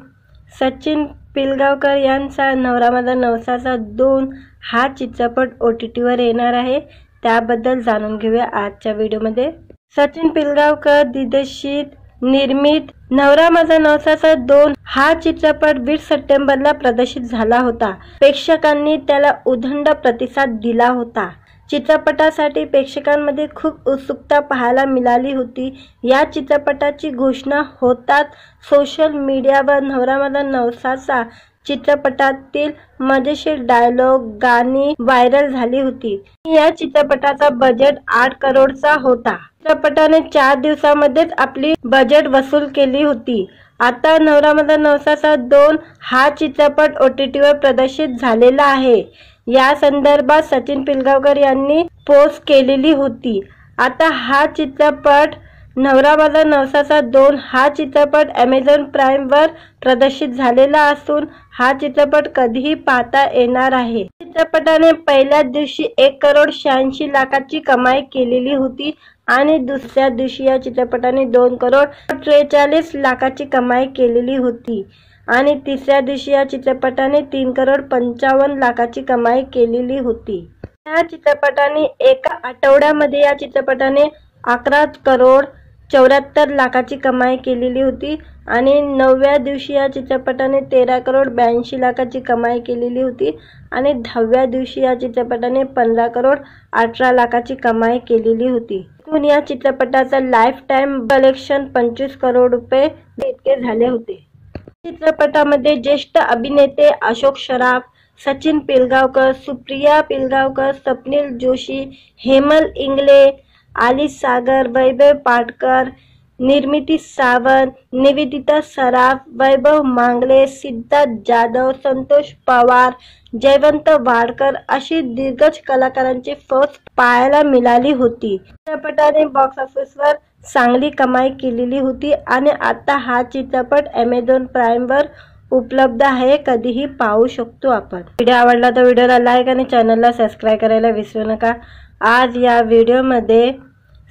सचिन पिलगावकर यांचा नवरा माझा नवसाचा 2 हा चित्रपट OTT वर येणार आहे, त्याबद्दल जाणून घेऊया आजच्या व्हिडिओमध्ये। सचिन पिलगावकर दिग्दर्शित निर्मित नवरा माझा नवसाचा 2 हा चित्रपट 20 सप्टेंबरला प्रदर्शित झाला होता। प्रेक्षकांनी त्याला उदंड प्रतिसाद दिला होता। चित्रपटासाठी प्रेक्षकांमध्ये खूप उत्सुकता पाहायला मिळाली होती। या चित्रपटाची घोषणा होताच सोशल मीडियावर नवरा माझा नवसाचा चित्रपटातील मजेशीर डायलॉग, गाणी व्हायरल झाली होती। या चित्रपटाचा बजेट 8 करोडचा होता। चित्रपटाने 4 दिवसांमध्येच आपली बजेट वसूल केली होती। आता नवरा माझा नवसाचा 2 हा चित्रपट OTT वर प्रदर्शित झालेला आहे। या संदर्भात सचिन पिलगावकर यांनी पोस्ट केलेली होती। आता हा चित्रपट नवरा माझा नवसाचा 2 हा चित्रपट Amazon प्राइम वर प्रदर्शित झालेला असून हा चित्रपट कधीही पाहता येणार आहे। चित्रपटाने पहिल्याच दिवशी 1,86,00,000ची कमाई केलेली होती आणि दुसऱ्या दिवशी या चित्रपटाने 2,43,00,000ची कमाई केलेली होती आणि तिसऱ्या दिवशी या चित्रपटाने 3,55,00,000ची कमाई केलेली होती। या चित्रपटाने एका आठवड्यामध्ये या चित्रपटाने 11,74,00,000ची कमाई केलेली होती आणि 9व्या दिवशी या चित्रपटाने 13,82,00,000ची कमाई केलेली होती आणि 10व्या दिवशी या चित्रपटाने 15,18,00,000ची कमाई केलेली होती। एकूण या चित्रपटाचा लाईफ टाइम कलेक्शन 25 करोड रुपये इतके झाले होते। चित्रपटामध्ये ज्येष्ठ अभिनेते अशोक सराफ, सचिन पिलगावकर, सुप्रिया पिलगावकर, स्वप्नील जोशी, हेमल इंगळे, आली सागर, वैभव पाटकर, निर्मिती सावंत, निवेदिता सराफ, वैभव मांगले, सिद्धार्थ जाधव, संतोष पवार, जयवंत वाडकर अशी दिग्गज कलाकारांची फौज पाहायला मिळाली होती। चित्रपटाने बॉक्स ऑफिसवर चांगली कमाई केलेली होती आणि आता हा चित्रपट Amazon प्राइम वर उपलब्ध आहे, कधीही पाहू शकतो आपण। व्हिडिओ आवडला तर व्हिडिओला लाईक आणि चॅनलला सबस्क्राइब करायला विसरू नका। आज या व्हिडिओमध्ये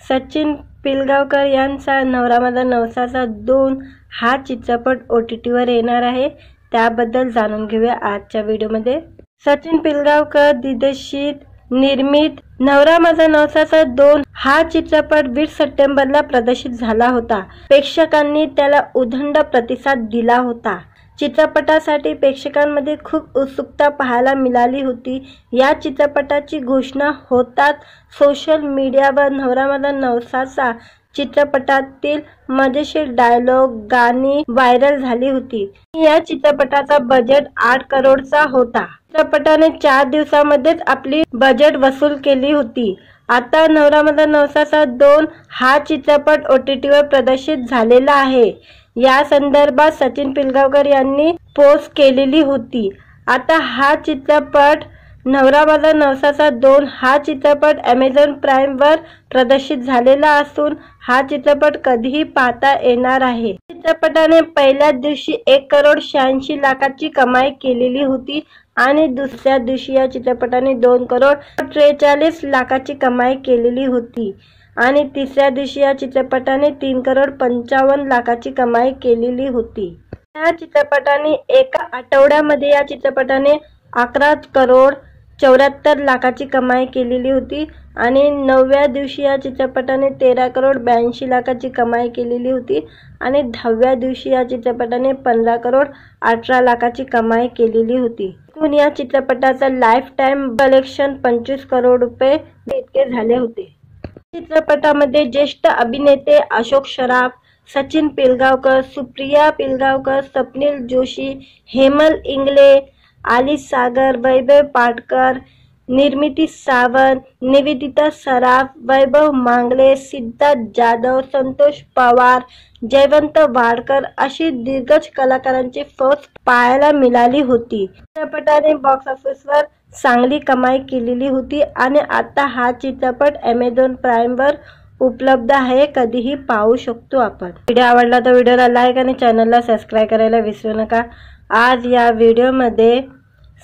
सचिन पिलगावकर यांचा नवरा माझा नवसाचा 2 हा चित्रपट OTT वर येणार आहे, त्याबद्दल जाणून घेऊया आजच्या व्हिडिओमध्ये। सचिन पिलगावकर दिग्दर्शित निर्मित नवरा माझा नवसाचा 2 हा चित्रपट 20 सप्टेंबरला प्रदर्शित झाला होता। प्रेक्षकांनी त्याला उदंड प्रतिसाद दिला होता। चित्रपटासाठी प्रेक्षकांमध्ये खूप उत्सुकता पाहायला मिळाली होती। या चित्रपटाची घोषणा होताच सोशल मीडियावर नवरा माझा नवसाचा चित्रपटातील मजेशीर डायलॉग गाणी व्हायरल झाली होती। या चित्रपटाचा बजेट 8 करोडचा होता। चित्रपटाने 4 दिवसांमध्येच आपली बजेट वसूल केली होती। आता नवरा माझा नवसाचा 2 हा चित्रपट OTT वर प्रदर्शित झालेला आहे। या संदर्भात सचिन पिलगावकर यांनी पोस्ट केलेली होती। आता हा चित्रपट नवरा माझा नवसाचा 2 हा चित्रपट Amazon प्राइम वर प्रदर्शित झालेला असून हा चित्रपट कधीही पाहता येणार आहे। चित्रपटाने पहिल्याच दिवशी 1,86,00,000ची कमाई केलेली होती आणि दुसऱ्या दिवशी या चित्रपटाने 2,43,00,000ची कमाई केलेली होती आणि तिसऱ्या दिवशी या चित्रपटाने 3,55,00,000ची कमाई केलेली होती। या चित्रपटाने एका आठवड्यामध्ये या चित्रपटाने 11,74,00,000ची कमाई केलेली होती आणि 9व्या दिवशी या चित्रपटाने 13,82,00,000ची कमाई केलेली होती आणि 10व्या दिवशी या चित्रपटाने 15,18,00,000ची कमाई केलेली होती। एकूण या चित्रपटाचा लाईफ टाइम कलेक्शन 25 करोड रुपये इतके झाले होते। चित्रपटामध्ये ज्येष्ठ अभिनेते अशोक सराफ, सचिन पिलगावकर, सुप्रिया पिलगावकर, स्वप्नील जोशी, हेमल इंगळे, आली सागर, वैभव पाटकर, निर्मिती सावंत, निवेदिता सराफ, वैभव मांगले, सिद्धार्थ जाधव, संतोष पवार, जयवंत वाडकर अशी दिग्गज कलाकारांची फौज पाहायला मिळाली होती। चित्रपटाने बॉक्स ऑफिसवर चांगली कमाई केलेली होती आणि आता हा चित्रपट Amazon प्राइम वर उपलब्ध आहे, कधीही पाहू शकतो आपण। व्हिडिओ आवडला तर व्हिडिओला लाईक आणि चॅनलला सबस्क्राइब करायला विसरू नका। आज या व्हिडिओमध्ये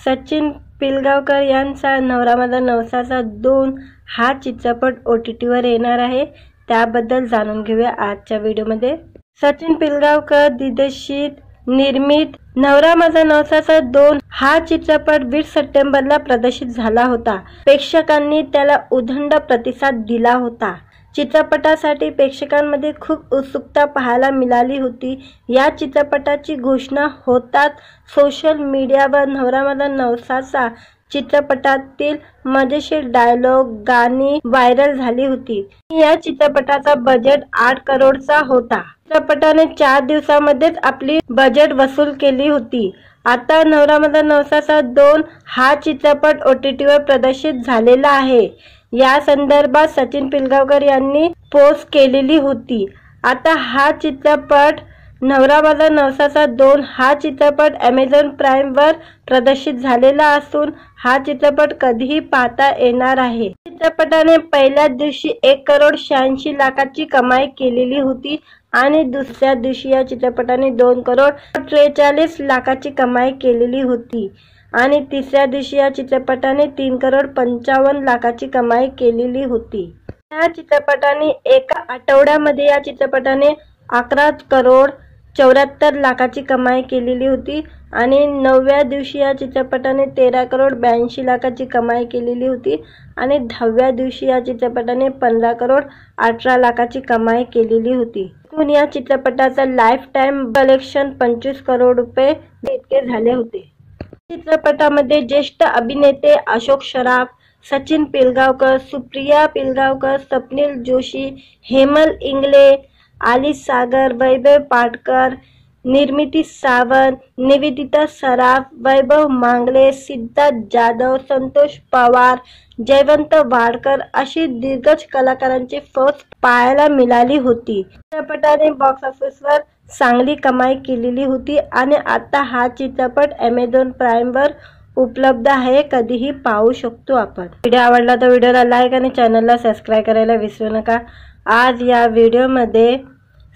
सचिन पिलगावकर यांचा नवरा माझा नवसाचा 2 हा चित्रपट OTT वर येणार आहे, त्याबद्दल जाणून घेऊया आजच्या व्हिडिओमध्ये। सचिन पिलगावकर दिग्दर्शित निर्मित नवरा माझा नवसाचा 2 हा चित्रपट 20 सप्टेंबरला प्रदर्शित झाला होता। प्रेक्षकांनी त्याला उदंड प्रतिसाद दिला होता। चित्रपटासाठी प्रेक्षकांमध्ये खूप उत्सुकता पाहायला मिळाली होती। या चित्रपटाची घोषणा होताच सोशल मीडियावर नवरा माझा नवसाचा चित्रपटातील मजेशीर डायलॉग गाणी व्हायरल झाली होती। या चित्रपटाचा बजेट 8 करोडचा होता। चित्रपटाने 4 दिवसांमध्येच आपली बजेट वसूल केली होती। आता नवरा माझा नवसाचा 2 हा चित्रपट OTT वर प्रदर्शित झालेला आहे। या संदर्भात सचिन पिलगावकर यांनी पोस्ट केलेली होती। आता हा चित्रपट नवरा माझा नवसाचा 2 हा चित्रपट Amazon प्राईमवर प्रदर्शित झालेला असून हा चित्रपट कधीही पाहता येणार आहे। चित्रपटाने पहिल्याच दिवशी 1,86,00,000ची कमाई केलेली होती आणि दुसऱ्या दिवशी या चित्रपटाने 2,43,00,000ची कमाई केलेली होती आणि तिसऱ्या दिवशी या चित्रपटाने 3,55,00,000ची कमाई केलेली होती। या चित्रपटाने एका आठवड्यामध्ये या चित्रपटाने 11,74,00,000ची कमाई केलेली होती आणि 9व्या दिवशी या चित्रपटाने 13,82,00,000ची कमाई केलेली होती आणि 10व्या दिवशी या चित्रपटाने 15,18,00,000ची कमाई केलेली होती। एकूण या चित्रपटाचा लाईफ टाइम कलेक्शन 25 करोड रुपये इतके झाले होते। चित्रपटामध्ये ज्येष्ठ अभिनेते अशोक सराफ, सचिन पिलगावकर, सुप्रिया पिलगावकर, स्वप्नील जोशी, हेमल इंगळे, आली सागर, वैभव पाटकर, निर्मिती सावंत, निवेदिता सराफ, वैभव मांगले, सिद्धार्थ जाधव, संतोष पवार, जयवंत वाडकर अशी दिग्गज कलाकारांची फौज पाहायला मिळाली होती। चित्रपटाने बॉक्स ऑफिसवर चांगली कमाई केलेली होती आणि आता हा चित्रपट Amazon प्राईमवर उपलब्ध आहे, कधीही पाहू शकतो आपण। व्हिडिओ आवडला तर व्हिडिओला लाईक आणि चॅनलला सबस्क्राइब करायला विसरू नका। आज या व्हिडिओमध्ये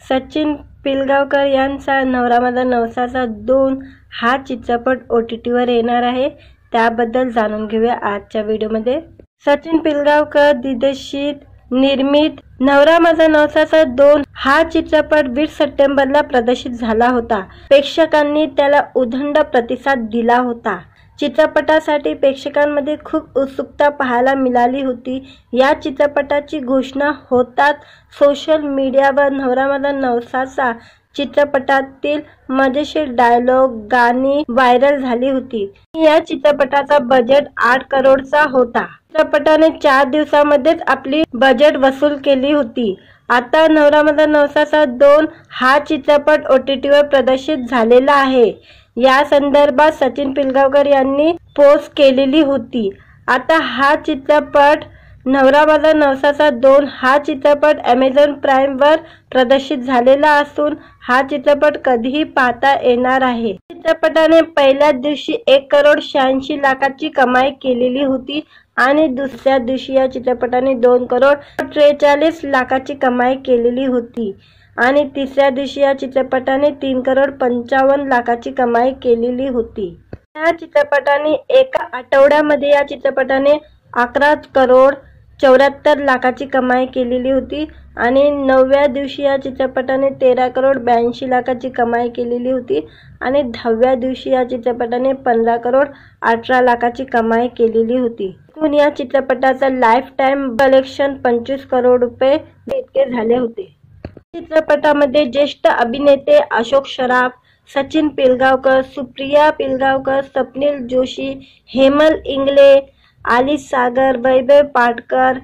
सचिन पिलगावकर यांचा नवरा माझा नवसाचा 2 हा चित्रपट OTTवर येणार आहे, त्याबद्दल जाणून घेऊया आजच्या व्हिडिओमध्ये। सचिन पिलगावकर दिग्दर्शित निर्मित नवरा माझा नवसाचा 2 हा चित्रपट 20 सप्टेंबरला प्रदर्शित झाला होता। प्रेक्षकांनी त्याला उदंड प्रतिसाद दिला होता। चित्रपटासाठी प्रेक्षकांमध्ये खूप उत्सुकता पाहायला मिळाली होती। या चित्रपटाची घोषणा होताच सोशल मीडियावर नवरा माझा नवसाचा चित्रपटातील मजेशीर डायलॉग गाणी व्हायरल झाली होती। या चित्रपटाचा बजेट 8 करोडचा होता। चित्रपटाने 4 दिवसांमध्येच आपली बजेट वसूल केली होती। आता नवरा माझा नवसाचा 2 हा चित्रपट OTTवर प्रदर्शित झालेला आहे। या संदर्भात सचिन पिलगावकर यांनी पोस्ट केलेली होती। आता हा चित्रपट नवरा माझा नवसाचा 2 हा चित्रपट Amazon प्राईमवर प्रदर्शित झालेला असून हा चित्रपट कधीही पाहता येणार आहे। चित्रपटाने पहिल्याच दिवशी 1,86,00,000ची कमाई केलेली होती आणि दुसऱ्या दिवशी या चित्रपटाने 2,43,00,000ची कमाई केलेली होती आणि तिसऱ्या दिवशी या चित्रपटाने 3,55,00,000ची कमाई केलेली होती। या चित्रपटाने एका आठवड्यामध्ये या चित्रपटाने 11,74,00,000ची कमाई केलेली होती आणि 9व्या दिवशी या चित्रपटाने 13,82,00,000ची कमाई केलेली होती आणि 10व्या दिवशी या चित्रपटाने 15,18,00,000ची कमाई केलेली होती। एकूण या चित्रपटाचा लाईफ टाइम कलेक्शन 25 करोड रुपये इतके झाले होते। चित्रपटामध्ये ज्येष्ठ अभिनेते अशोक सराफ, सचिन पिलगावकर, सुप्रिया पिलगावकर, स्वप्नील जोशी, हेमल इंगळे, आली सागर, वैभव पाटकर,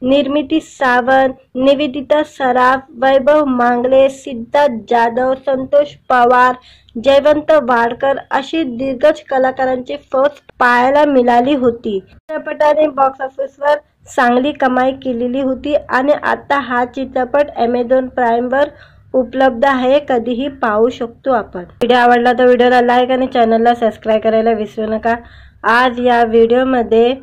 निर्मिती सावंत, निवेदिता सराफ, वैभव मांगले, सिद्धार्थ जाधव, संतोष पवार, जयवंत वाडकर अशी दिग्गज कलाकारांची फौज पाहायला मिळाली होती। चित्रपटाने बॉक्स ऑफिसवर चांगली कमाई केलेली होती आणि आता हा चित्रपट Amazon प्राईमवर उपलब्ध आहे, कधीही पाहू शकतो आपण। व्हिडिओ आवडला तर व्हिडिओला लाईक आणि चॅनलला सबस्क्राइब करायला विसरू नका। आज या व्हिडिओमध्ये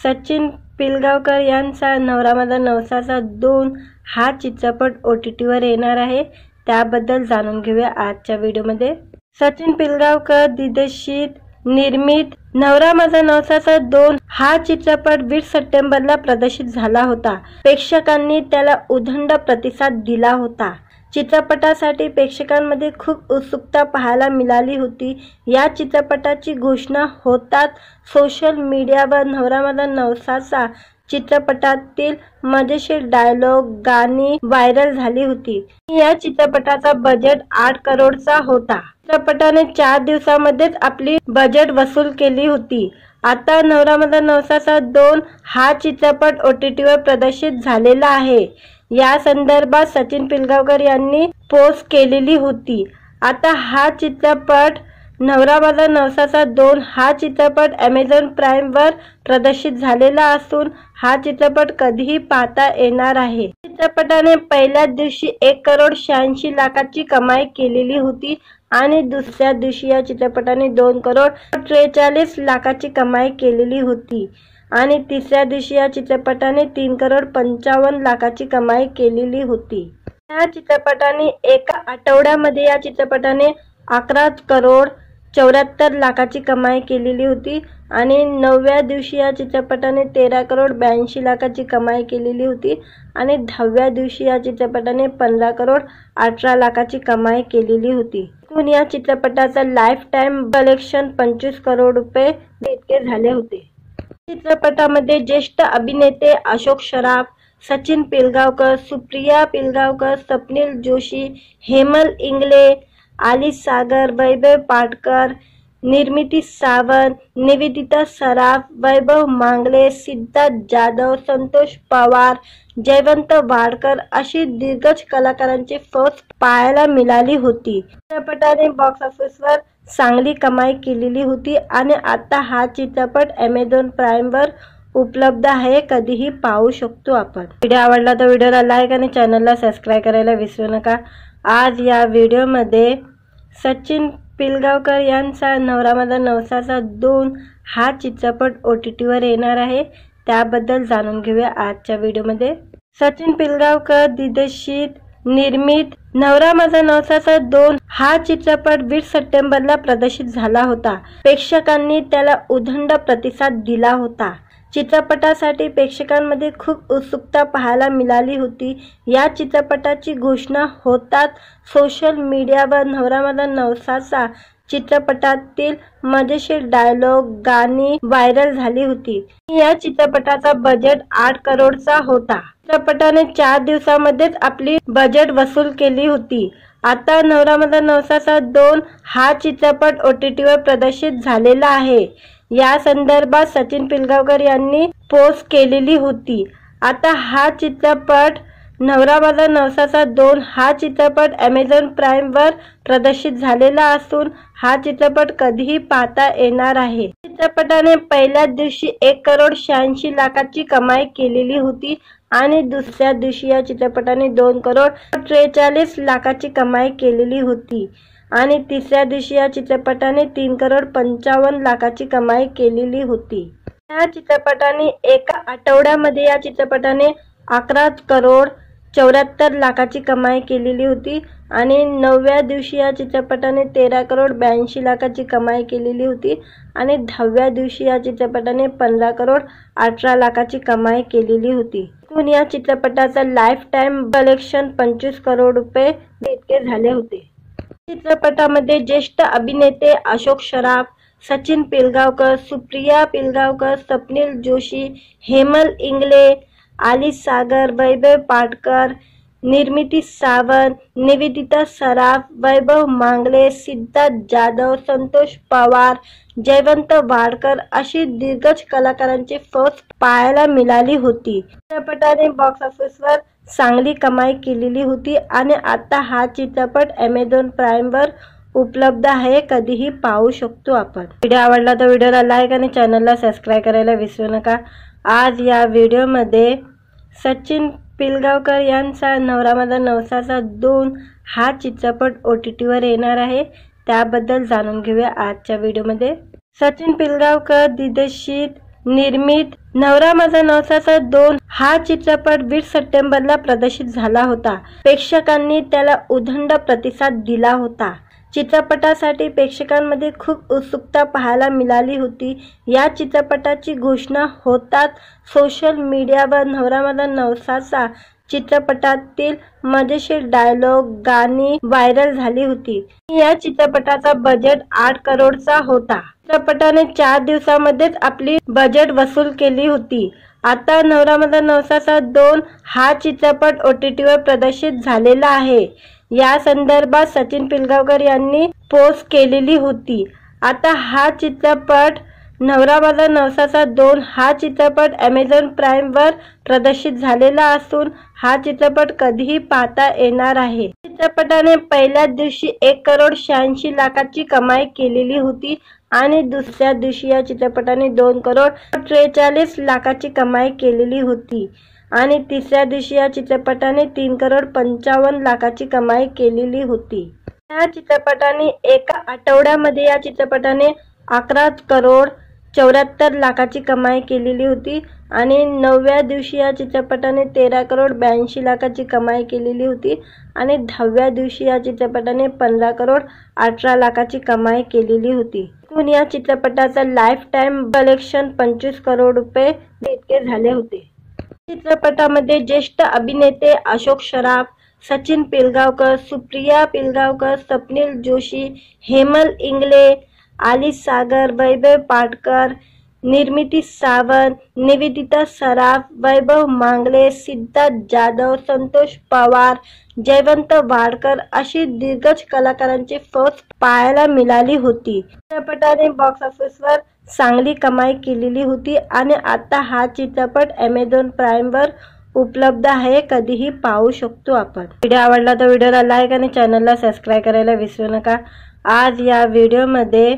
सचिन पिलगावकर यांचा नवरा माझा नवसाचा 2 हा चित्रपट OTTवर येणार आहे, त्याबद्दल जाणून घेऊया आजच्या व्हिडिओमध्ये। सचिन पिलगावकर दिग्दर्शित निर्मित नवरा माझा नवसाचा 2 हा चित्रपट 20 सप्टेंबरला प्रदर्शित झाला होता। प्रेक्षकांनी त्याला उदंड प्रतिसाद दिला होता। चित्रपटासाठी प्रेक्षकांमध्ये खूप उत्सुकता पाहायला मिळाली होती। या चित्रपटाची घोषणा होताच सोशल मीडियावर नवरा माझा नवसाचा चित्रपटातील मजेशीर डायलॉग गाणी व्हायरल झाली होती। या चित्रपटाचा बजेट 8 करोडचा होता। चित्रपटाने 4 दिवसांमध्येच आपली बजेट वसूल केली होती। आता नवरा माझा नवसाचा 2 हा चित्रपट OTTवर प्रदर्शित झालेला आहे। या संदर्भात सचिन पिलगावकर यांनी पोस्ट केलेली होती। आता हा चित्रपट नवरा माझा नवसाचा 2 हा चित्रपट Amazon प्राईमवर प्रदर्शित झालेला असून हा चित्रपट कधीही पाहता येणार आहे। चित्रपटाने पहिल्याच दिवशी 1,86,00,000ची कमाई केलेली होती आणि दुसऱ्या दिवशी या चित्रपटाने 2,43,00,000ची कमाई केलेली होती आणि तिसऱ्या दिवशी या चित्रपटाने 3,55,00,000ची कमाई केलेली होती। या चित्रपटाने एका आठवड्यामध्ये या चित्रपटाने 11,74,00,000ची कमाई केलेली होती आणि 9व्या दिवशी या चित्रपटाने 13,82,00,000ची कमाई केलेली होती आणि 10व्या दिवशी या चित्रपटाने 15,18,00,000ची कमाई केलेली होती। एकूण या चित्रपटाचा लाईफ टाइम कलेक्शन 25 करोड रुपये इतके झाले होते। चित्रपटामध्ये ज्येष्ठ अभिनेते अशोक सराफ, सचिन पिलगावकर, सुप्रिया पिलगावकर, स्वप्नील जोशी, हेमल इंगळे, आली सागर, वैभव पाटकर, निर्मिती सावंत, निवेदिता सराफ, वैभव मांगले, सिद्धार्थ जाधव, संतोष पवार, जयवंत वाडकर अशी दिग्गज कलाकारांची फौज पाहायला मिळाली होती। चित्रपटाने बॉक्स ऑफिसवर चांगली कमाई केलेली होती आणि आता हा चित्रपट Amazon प्राईमवर उपलब्ध आहे, कधीही पाहू शकतो आपण। व्हिडिओ आवडला तर व्हिडिओला लाईक आणि चॅनलला सबस्क्राइब करायला विसरू नका। आज या व्हिडिओमध्ये सचिन पिलगावकर यांचा नवरा माझा नवसाचा 2 हा चित्रपट OTTवर येणार आहे, त्याबद्दल जाणून घेऊया आजच्या व्हिडिओमध्ये। सचिन पिलगावकर दिग्दर्शित निर्मित नवरा माझा नवसाचा 2 हा चित्रपट 20 सप्टेंबरला प्रदर्शित झाला होता। प्रेक्षकांनी त्याला उदंड प्रतिसाद दिला होता। चित्रपटासाठी प्रेक्षकांमध्ये खूप उत्सुकता पाहायला मिळाली होती। या चित्रपटाची घोषणा होताच सोशल मीडियावर नवरा माझा नवसाचा चित्रपटातील मजेशीर डायलॉग गाणी व्हायरल झाली होती। या चित्रपटाचा बजेट 8 करोडचा होता। चित्रपटाने 4 दिवसांमध्येच आपली बजेट वसूल केली होती। आता नवरा माझा नवसाचा 2 हा चित्रपट OTTवर प्रदर्शित झालेला आहे। या संदर्भात सचिन पिलगावकर यांनी पोस्ट केलेली होती। आता हा चित्रपट नवरा माझा नवसाचा 2 हा चित्रपट Amazon प्राईमवर प्रदर्शित झालेला असून हा चित्रपट कधीही पाहता येणार आहे। चित्रपटाने पहिल्याच दिवशी 1,86,00,000ची कमाई केलेली होती आणि दुसऱ्या दिवशी या चित्रपटाने 2,43,00,000ची कमाई केलेली होती आणि तिसऱ्या दिवशी या चित्रपटाने 3,55,00,000ची कमाई केलेली होती। या चित्रपटाने एका आठवड्यामध्ये या चित्रपटाने 11,74,00,000ची कमाई केलेली होती आणि 9व्या दिवशी या चित्रपटाने 13,82,00,000ची कमाई केलेली होती आणि 10व्या दिवशी या चित्रपटाने 15,18,00,000ची कमाई केलेली होती। एकूण या चित्रपटाचा लाईफ टाइम कलेक्शन 25 करोड रुपये इतके झाले होते। चित्रपटामध्ये ज्येष्ठ अभिनेते अशोक सराफ, सचिन पिलगावकर, सुप्रिया पिलगावकर, स्वप्नील जोशी, हेमल इंगळे, आली सागर, वैभव पाटकर, निर्मिती सावंत, निवेदिता सराफ, वैभव मांगले, सिद्धार्थ जाधव, संतोष पवार, जयवंत वाडकर अशी दिग्गज कलाकारांची फौज पाहायला मिळाली होती। चित्रपटाने बॉक्स ऑफिसवर चांगली कमाई केलेली होती आणि आता हा चित्रपट Amazon प्राईमवर उपलब्ध आहे, कधीही पाहू शकतो आपण। व्हिडिओ आवडला तर व्हिडिओला लाईक आणि चॅनलला सबस्क्राइब करायला विसरू नका। आज या व्हिडिओमध्ये सचिन पिलगावकर यांचा नवरा माझा नवसाचा 2 हा चित्रपट OTTवर येणार आहे, त्याबद्दल जाणून घेऊया आजच्या व्हिडिओमध्ये। सचिन पिलगावकर दिग्दर्शित निर्मित नवरा माझा नवसाचा 2 हा चित्रपट 20 सप्टेंबरला प्रदर्शित झाला होता। प्रेक्षकांनी त्याला उदंड प्रतिसाद दिला होता। चित्रपटासाठी प्रेक्षकांमध्ये खूप उत्सुकता पाहायला मिळाली होती। या चित्रपटाची घोषणा होताच सोशल मीडियावर नवरा माझा नवसाचा चित्रपटातील मजेशीर डायलॉग गाणी व्हायरल झाली होती। या चित्रपटाचा बजेट 8 करोडचा होता। चित्रपटाने 4 दिवसांमध्येच आपली बजेट वसूल केली होती। आता नवरा माझा नवसाचा 2 हा चित्रपट OTTवर प्रदर्शित झालेला आहे। या संदर्भात सचिन पिलगावकर यांनी पोस्ट केलेली होती। आता हा चित्रपट नवरा माझा नवसाचा 2 हा चित्रपट Amazon प्राईमवर प्रदर्शित झालेला असून हा चित्रपट कधीही पाहता येणार आहे। चित्रपटाने पहिल्याच दिवशी 1,86,00,000ची कमाई केलेली होती आणि दुसऱ्या दिवशी या चित्रपटाने 2,43,00,000ची कमाई केलेली होती आणि तिसऱ्या दिवशी या चित्रपटाने 3,55,00,000ची कमाई केलेली होती। या चित्रपटाने एका आठवड्यामध्ये या चित्रपटाने 11,74,00,000ची कमाई केलेली होती आणि 9व्या दिवशी या चित्रपटाने 13,82,00,000ची कमाई केलेली होती आणि 10व्या दिवशी या चित्रपटाने 15,18,00,000ची कमाई केलेली होती। एकूण या चित्रपटाचा लाईफ टाइम कलेक्शन 25 करोड रुपये इतके झाले होते। चित्रपटामध्ये ज्येष्ठ अभिनेते अशोक सराफ, सचिन पिलगावकर, सुप्रिया पिलगावकर, स्वप्नील जोशी, हेमल इंगळे, आली सागर, वैभव पाटकर, निर्मिती सावंत, निवेदिता सराफ, वैभव मांगले, सिद्धार्थ जाधव, संतोष पवार, जयवंत वाडकर अशी दिग्गज कलाकारांची फौज पाहायला मिळाली होती। चित्रपटाने बॉक्स ऑफिसवर चांगली कमाई केलेली होती आणि आता हा चित्रपट Amazon प्राईमवर उपलब्ध आहे, कधीही पाहू शकतो आपण। व्हिडिओ आवडला तर व्हिडिओला लाईक आणि चॅनलला सबस्क्राइब करायला विसरू नका। आज या व्हिडिओमध्ये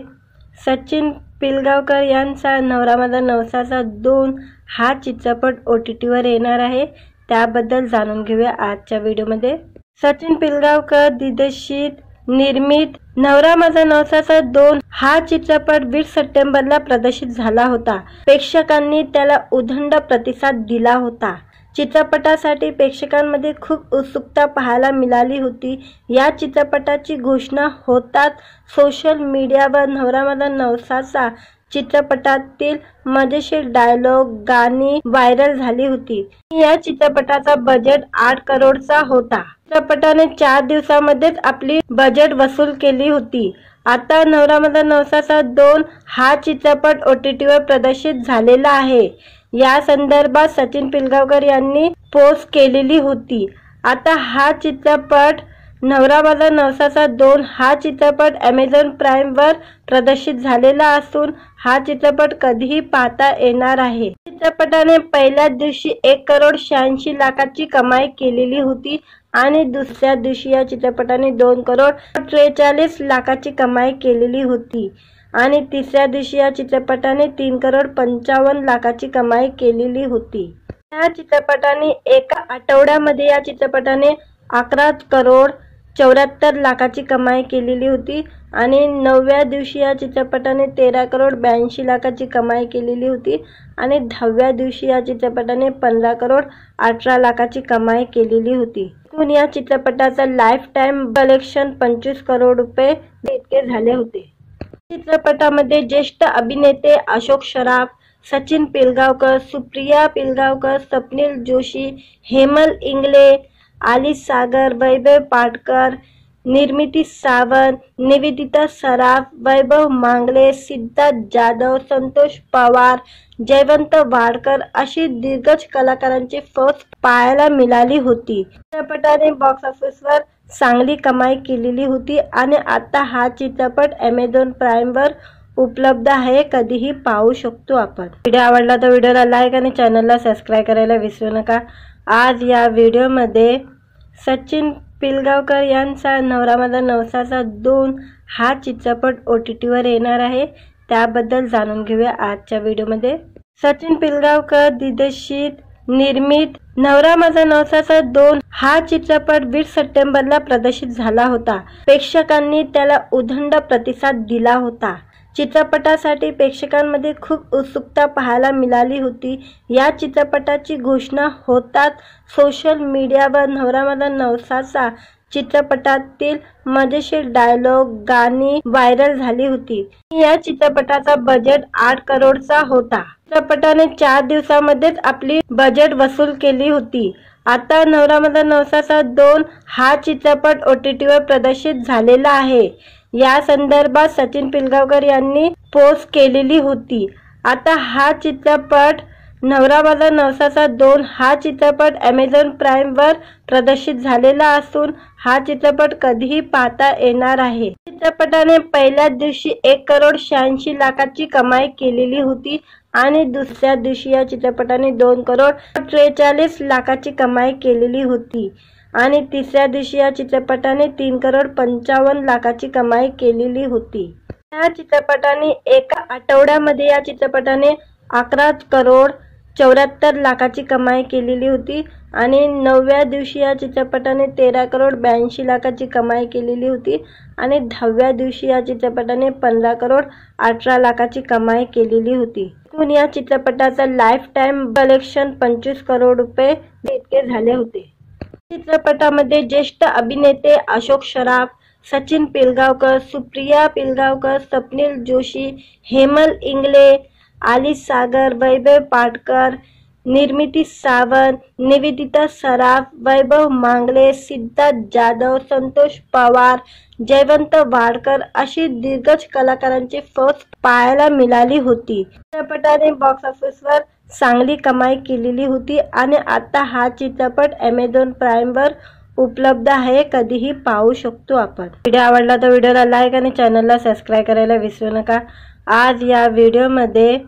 सचिन पिलगावकर यांचा नवरा माझा नवसाचा 2 हा चित्रपट OTTवर येणार आहे, त्याबद्दल जाणून घेऊया आजच्या व्हिडिओमध्ये। सचिन पिलगावकर दिग्दर्शित निर्मित नवरा माझा नवसाचा 2 हा चित्रपट 20 सप्टेंबरला प्रदर्शित झाला होता। प्रेक्षकांनी त्याला उदंड प्रतिसाद दिला होता। चित्रपटासाठी प्रेक्षकांमध्ये खूप उत्सुकता पाहायला मिळाली होती। या चित्रपटाची घोषणा होताच सोशल मीडियावर नवरा माझा नवसाचा चित्रपटातील मजेशीर डायलॉग गाणी व्हायरल झाली होती। या चित्रपटाचा बजेट 8 करोडचा होता। चित्रपटाने 4 दिवसांमध्येच आपली बजेट वसूल केली होती। आता नवरा माझा नवसाचा 2 हा चित्रपट OTTवर प्रदर्शित झालेला आहे। या संदर्भात सचिन पिलगावकर यांनी पोस्ट केलेली होती। आता हा चित्रपट नवरा माझा नवसाचा 2 हा चित्रपट Amazon प्राईमवर प्रदर्शित झालेला असून हा चित्रपट कधीही पाहता येणार आहे। चित्रपटाने पहिल्याच दिवशी 1,86,00,000ची कमाई केलेली होती आणि दुसऱ्या दिवशी या चित्रपटाने 2,43,00,000ची कमाई केलेली होती आणि तिसऱ्या दिवशी या चित्रपटाने 3,55,00,000ची कमाई केलेली होती। या चित्रपटाने एका आठवड्यामध्ये या चित्रपटाने 11,74,00,000ची कमाई केलेली होती आणि 9व्या दिवशी या चित्रपटाने 13,82,00,000ची कमाई केलेली होती आणि 10व्या दिवशी या चित्रपटाने 15,18,00,000ची कमाई केलेली होती। एकूण या चित्रपटाचा लाईफ टाइम कलेक्शन 25 करोड रुपये इतके झाले होते। चित्रपटामध्ये ज्येष्ठ अभिनेते अशोक सराफ, सचिन पिलगावकर, सुप्रिया पिलगावकर, स्वप्नील जोशी, हेमल इंगळे, आली सागर, वैभव पाटकर, निर्मिती सावंत, निवेदिता सराफ, वैभव मांगले, सिद्धार्थ जाधव, संतोष पवार, जयवंत वाडकर अशी दिग्गज कलाकारांची फौज पाहायला मिळाली होती। चित्रपटाने बॉक्स ऑफिसवर चांगली कमाई केलेली होती आणि आता हा चित्रपट Amazon प्राईमवर उपलब्ध आहे, कधीही पाहू शकतो आपण। व्हिडिओ आवडला तर व्हिडिओला लाईक आणि चॅनलला सबस्क्राइब करायला विसरू नका। आज या व्हिडिओमध्ये सचिन पिलगावकर यांचा नवरा माझा नवसाचा 2 हा चित्रपट OTTवर येणार आहे, त्याबद्दल जाणून घेऊया आजच्या व्हिडिओमध्ये। सचिन पिलगावकर दिग्दर्शित निर्मित नवरा माझा नवसाचा 2 हा चित्रपट 20 सप्टेंबरला प्रदर्शित झाला होता। प्रेक्षकांनी त्याला उदंड प्रतिसाद दिला होता। चित्रपटासाठी प्रेक्षकांमध्ये खूप उत्सुकता पाहायला मिळाली होती। या चित्रपटाची घोषणा होताच सोशल मीडियावर नवरा माझा नवसाचा चित्रपटातील मजेशीर डायलॉग गाणी व्हायरल झाली होती। या चित्रपटाचा बजेट 8 करोडचा होता। चित्रपटाने 4 दिवसांमध्येच आपली बजेट वसूल केली होती। आता नवरा माझा नवसाचा 2 हा चित्रपट OTTवर प्रदर्शित झालेला आहे। या संदर्भात सचिन पिलगावकर यांनी पोस्ट केलेली होती। आता हा चित्रपट नवरा माझा नवसाचा 2 हा चित्रपट Amazon प्राईमवर प्रदर्शित झालेला असून हा चित्रपट कधीही पाहता येणार आहे। चित्रपटाने पहिल्याच दिवशी 1,86,00,000ची कमाई केलेली होती आणि दुसऱ्या दिवशी या चित्रपटाने 2,43,00,000ची कमाई केलेली होती आणि तिसऱ्या दिवशी या चित्रपटाने 3,55,00,000ची कमाई केलेली होती। या चित्रपटाने एका आठवड्यामध्ये या चित्रपटाने 11,74,00,000ची कमाई केलेली होती आणि 9व्या दिवशी या चित्रपटाने 13,82,00,000ची कमाई केलेली होती आणि 10व्या दिवशी या चित्रपटाने 15,18,00,000ची कमाई केलेली होती। एकूण या चित्रपटाचा लाईफ टाइम कलेक्शन 25 करोड रुपये इतके झाले होते। चित्रपटामध्ये ज्येष्ठ अभिनेते अशोक सराफ, सचिन पिलगावकर, सुप्रिया पिलगावकर, स्वप्नील जोशी, हेमल इंगळे, आली सागर, वैभव पाटकर, निर्मिती सावंत, निवेदिता सराफ, वैभव मांगले, सिद्धार्थ जाधव, संतोष पवार, जयवंत वाडकर अशी दिग्गज कलाकारांची फौज पाहायला मिळाली होती। चित्रपटाने बॉक्स ऑफिसवर चांगली कमाई केलेली होती आणि आता हा चित्रपट Amazon प्राईमवर उपलब्ध आहे, कधीही पाहू शकतो आपण। व्हिडिओ आवडला तर व्हिडिओला लाईक आणि चॅनलला सबस्क्राइब करायला विसरू नका। आज या व्हिडिओमध्ये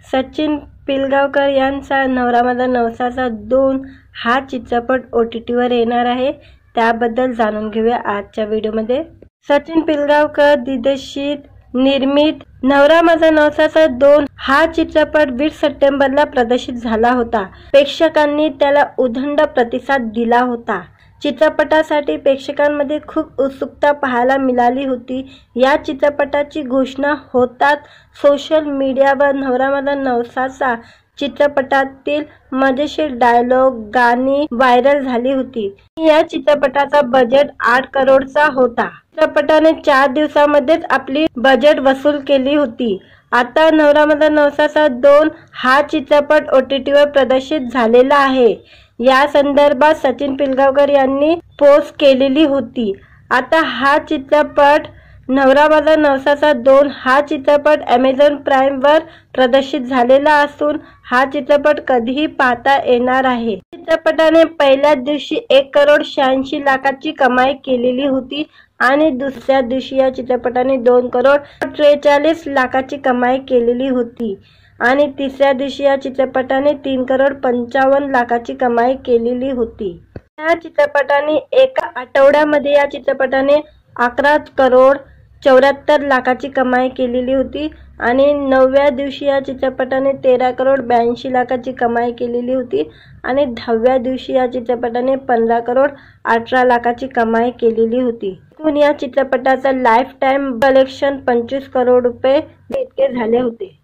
सचिन पिलगावकर यांचा नवरा माझा नवसाचा 2 हा चित्रपट OTTवर येणार आहे, त्याबद्दल जाणून घेऊया आजच्या व्हिडिओमध्ये। सचिन पिलगावकर दिग्दर्शित निर्मित नवरा माझा नवसाचा 2 हा चित्रपट 20 सप्टेंबरला प्रदर्शित झाला होता। प्रेक्षकांनी त्याला उदंड प्रतिसाद दिला होता। चित्रपटासाठी प्रेक्षकांमध्ये खूप उत्सुकता पाहायला मिळाली होती। या चित्रपटाची घोषणा होताच सोशल मीडियावर नवरा माझा नवसाचा चित्रपटातील मजेशीर डायलॉग गाणी व्हायरल झाली होती। या चित्रपटाचा बजेट 8 करोडचा होता। चित्रपटाने 4 दिवसांमध्येच आपली बजेट वसूल केली होती। आता नवरा माझा नवसाचा 2 हा चित्रपट OTTवर प्रदर्शित झालेला आहे। या संदर्भात सचिन पिलगावकर यांनी पोस्ट केलेली होती। आता हा चित्रपट नवरा माझा नवसाचा 2 हा चित्रपट Amazon प्राईमवर प्रदर्शित झालेला असून हा चित्रपट कधीही पाहता येणार आहे। चित्रपटाने पहिल्या दिवशी 1,86,00,000ची कमाई केलेली होती आणि दुसऱ्या दिवशी या चित्रपटाने 2,43,00,000ची कमाई केलेली होती आणि तिसऱ्या दिवशी या चित्रपटाने 3,55,00,000ची कमाई केलेली होती। या चित्रपटाने एका आठवड्यामध्ये या चित्रपटाने 11,74,00,000ची कमाई केलेली होती आणि 9व्या दिवशी या चित्रपटाने 13,82,00,000ची कमाई केलेली होती आणि 10व्या दिवशी या चित्रपटाने 15,18,00,000ची कमाई केलेली होती। एकूण या चित्रपटाचा लाईफ टाइम कलेक्शन 25 करोड रुपये इतके झाले होते।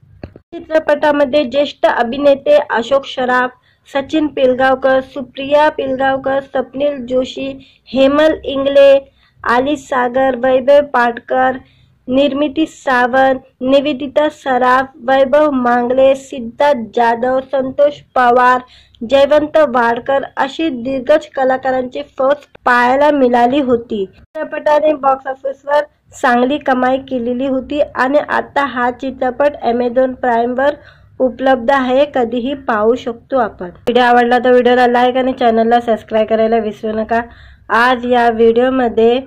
चित्रपटामध्ये ज्येष्ठ अभिनेते अशोक सराफ, सचिन पिलगावकर, सुप्रिया पिलगावकर, स्वप्नील जोशी, हेमल इंगळे, आली सागर, वैभव पाटकर, निर्मिती सावंत, निवेदिता सराफ, वैभव मांगले, सिद्धार्थ जाधव, संतोष पवार, जयवंत वाडकर अशी दिग्गज कलाकारांची फौज पाहायला मिळाली होती। चित्रपटाने बॉक्स ऑफिसवर चांगली कमाई केलेली होती आणि आता हा चित्रपट Amazon प्राईमवर उपलब्ध आहे, कधीही पाहू शकतो आपण। व्हिडिओ आवडला तर व्हिडिओला लाईक आणि चॅनलला सबस्क्राइब करायला विसरू नका। आज या व्हिडिओमध्ये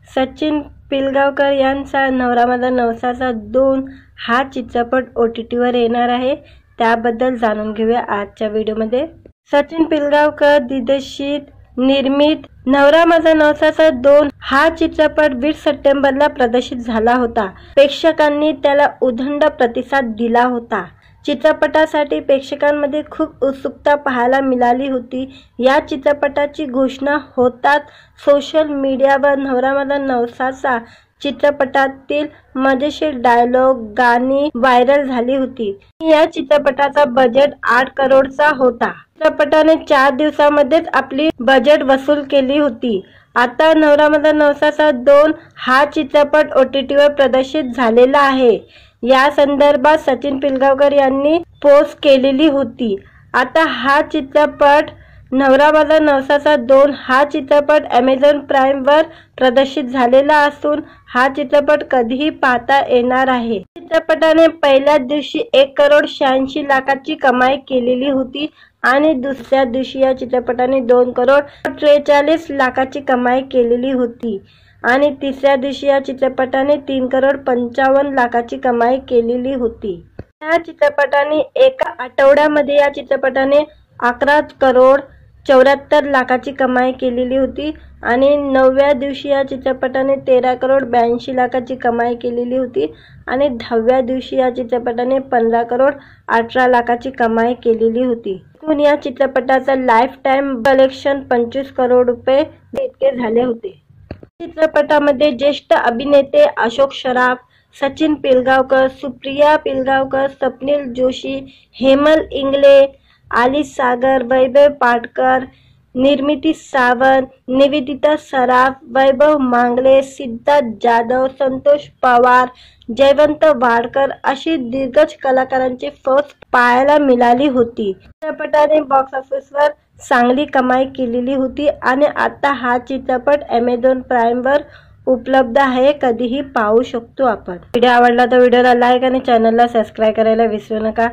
सचिन पिलगावकर यांचा नवरा माझा नवसाचा 2 हा चित्रपट OTTवर येणार आहे, त्याबद्दल जाणून घेऊया आजच्या व्हिडिओमध्ये। सचिन पिलगावकर दिग्दर्शित निर्मित नवरा माझा नवसाचा 2 हा चित्रपट 20 सप्टेंबरला प्रदर्शित झाला होता। प्रेक्षकांनी त्याला उदंड प्रतिसाद दिला होता। चित्रपटासाठी प्रेक्षकांमध्ये खूप उत्सुकता पाहायला मिळाली होती। या चित्रपटाची घोषणा होताच सोशल मीडियावर नवरा माझा नवसाचा चित्रपटातील मजेशीर डायलॉग गाणी व्हायरल झाली होती। या चित्रपटाचा बजेट 8 करोडचा होता। चित्रपटाने 4 दिवसांमध्येच आपली बजेट वसूल केली होती। आता नवरा माझा नवसाचा 2 हा चित्रपट OTTवर प्रदर्शित झालेला आहे। या संदर्भात सचिन पिलगावकर यांनी पोस्ट केलेली होती। आता हा चित्रपट नवरा माझा नवसाचा 2 हा चित्रपट Amazon प्राईमवर प्रदर्शित झालेला असून हा चित्रपट कधीही पाहता येणार आहे। चित्रपटाने पहिल्या दिवशी 1,86,00,000ची कमाई केलेली होती आणि दुसऱ्या दिवशी या चित्रपटाने 2,43,00,000ची कमाई केलेली होती आणि तिसऱ्या दिवशी या चित्रपटाने 3,55,00,000ची कमाई केलेली होती। या चित्रपटाने एका आठवड्यामध्ये या चित्रपटाने 11,74,00,000ची कमाई केलेली होती आणि 9व्या दिवशी या चित्रपटाने 13,82,00,000ची कमाई केलेली होती आणि 10व्या दिवशी या चित्रपटाने 15,18,00,000ची कमाई केलेली होती. एकूण या चित्रपटाचा लाईफ टाइम कलेक्शन 25 करोड रुपये इतके झाले होते. चित्रपटामध्ये ज्येष्ठ अभिनेते अशोक सराफ, सचिन पिलगावकर, सुप्रिया पिलगावकर, स्वप्नील जोशी, हेमल इंगळे, आली सागर, वैभव पाटकर, निर्मिती सावंत, निवेदिता सराफ, वैभव मांगले, सिद्धार्थ जाधव, संतोष पवार, जयवंत वाडकर अशी दिग्गज कलाकारांची फौज पाहायला मिळाली होती. चित्रपटाने बॉक्स ऑफिसवर चांगली कमाई केलेली होती आणि आता हा चित्रपट Amazon प्राईमवर उपलब्ध आहे. कधीही पाहू शकतो आपण. व्हिडिओ आवडला तर व्हिडिओला लाईक आणि चॅनलला सबस्क्राईब करायला विसरू नका.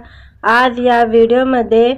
आज या व्हिडिओमध्ये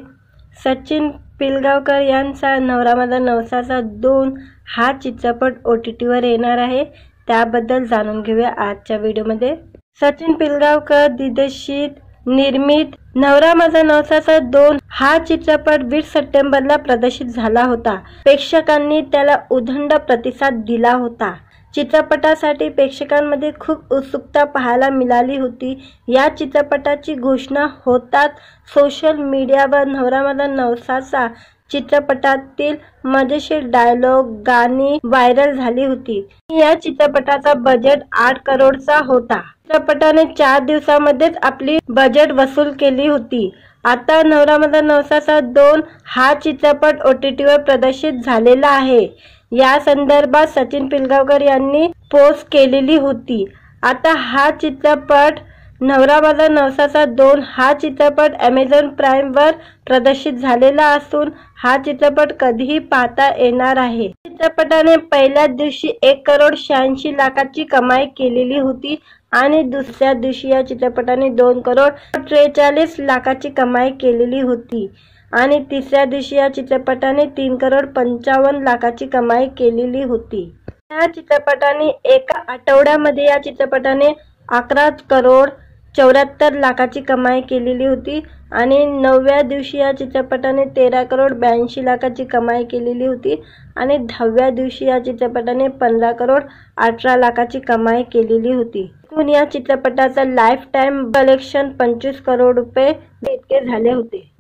सचिन पिलगावकर यांचा नवरा माझा नवसाचा 2 हा चित्रपट OTTवर येणार आहे. त्याबद्दल जाणून घेऊया आजच्या व्हिडिओमध्ये. सचिन पिलगावकर दिग्दर्शित निर्मित नवरा माझा नवसाचा 2 हा चित्रपट 20 सप्टेंबरला प्रदर्शित झाला होता. प्रेक्षकांनी त्याला उदंड प्रतिसाद दिला होता. चित्रपटासाठी प्रेक्षकांमध्ये खूप उत्सुकता पाहायला मिळाली होती. या चित्रपटाची घोषणा होताच सोशल मीडियावर नवरा माझा नवसाचा चित्रपटातील मजेशीर डायलॉग गाणी व्हायरल झाली होती. या चित्रपटाचा बजेट 8 करोडचा होता. चित्रपटाने 4 दिवसांमध्येच आपली बजेट वसूल केली होती. आता नवरा माझा नवसाचा 2 हा चित्रपट OTTवर प्रदर्शित झालेला आहे. या संदर्भात सचिन पिलगावकर यांनी पोस्ट केलेली होती. आता हा चित्रपट नवरा माझा नवसाचा 2 हा चित्रपट Amazon प्राईमवर प्रदर्शित झालेला असून हा चित्रपट कधीही पाहता येणार आहे. चित्रपटाने पहिल्या दिवशी 1,86,00,000ची कमाई केलेली होती आणि दुसऱ्या दिवशी या चित्रपटाने 2,43,00,000ची कमाई केलेली होती आणि तिसऱ्या दिवशी या चित्रपटाने 3,55,00,000ची कमाई केलेली होती. या चित्रपटाने एका आठवड्यामध्ये या चित्रपटाने 11,74,00,000ची कमाई केलेली होती आणि 9व्या दिवशी या चित्रपटाने 13,82,00,000ची कमाई केलेली होती आणि 10व्या दिवशी या चित्रपटाने 15,18,00,000ची कमाई केलेली होती. एकूण या चित्रपटाचा लाईफ टाइम कलेक्शन 25 करोड रुपये इतके झाले होते.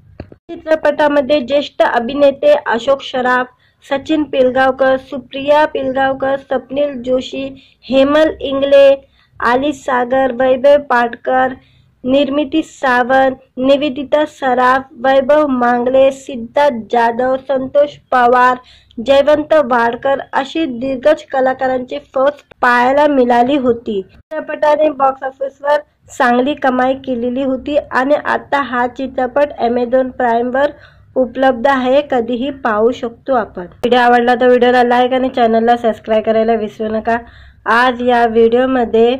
चित्रपटामध्ये ज्येष्ठ अभिनेते अशोक सराफ, सचिन पिलगावकर, सुप्रिया पिलगावकर, स्वप्नील जोशी, हेमल इंगळे, आली सागर, वैभव पाटकर, निर्मिती सावंत, निवेदिता सराफ, वैभव मांगले, सिद्धार्थ जाधव, संतोष पवार, जयवंत वाडकर अशी दिग्गज कलाकारांची फौज पाहायला मिळाली होती. चित्रपटाने बॉक्स ऑफिसवर चांगली कमाई केलेली होती आणि आता हा चित्रपट Amazon प्राईमवर उपलब्ध आहे. कधीही पाहू शकतो आपण. व्हिडिओ आवडला तर व्हिडिओला लाईक आणि चॅनलला सबस्क्राईब करायला विसरू नका. आज या व्हिडिओमध्ये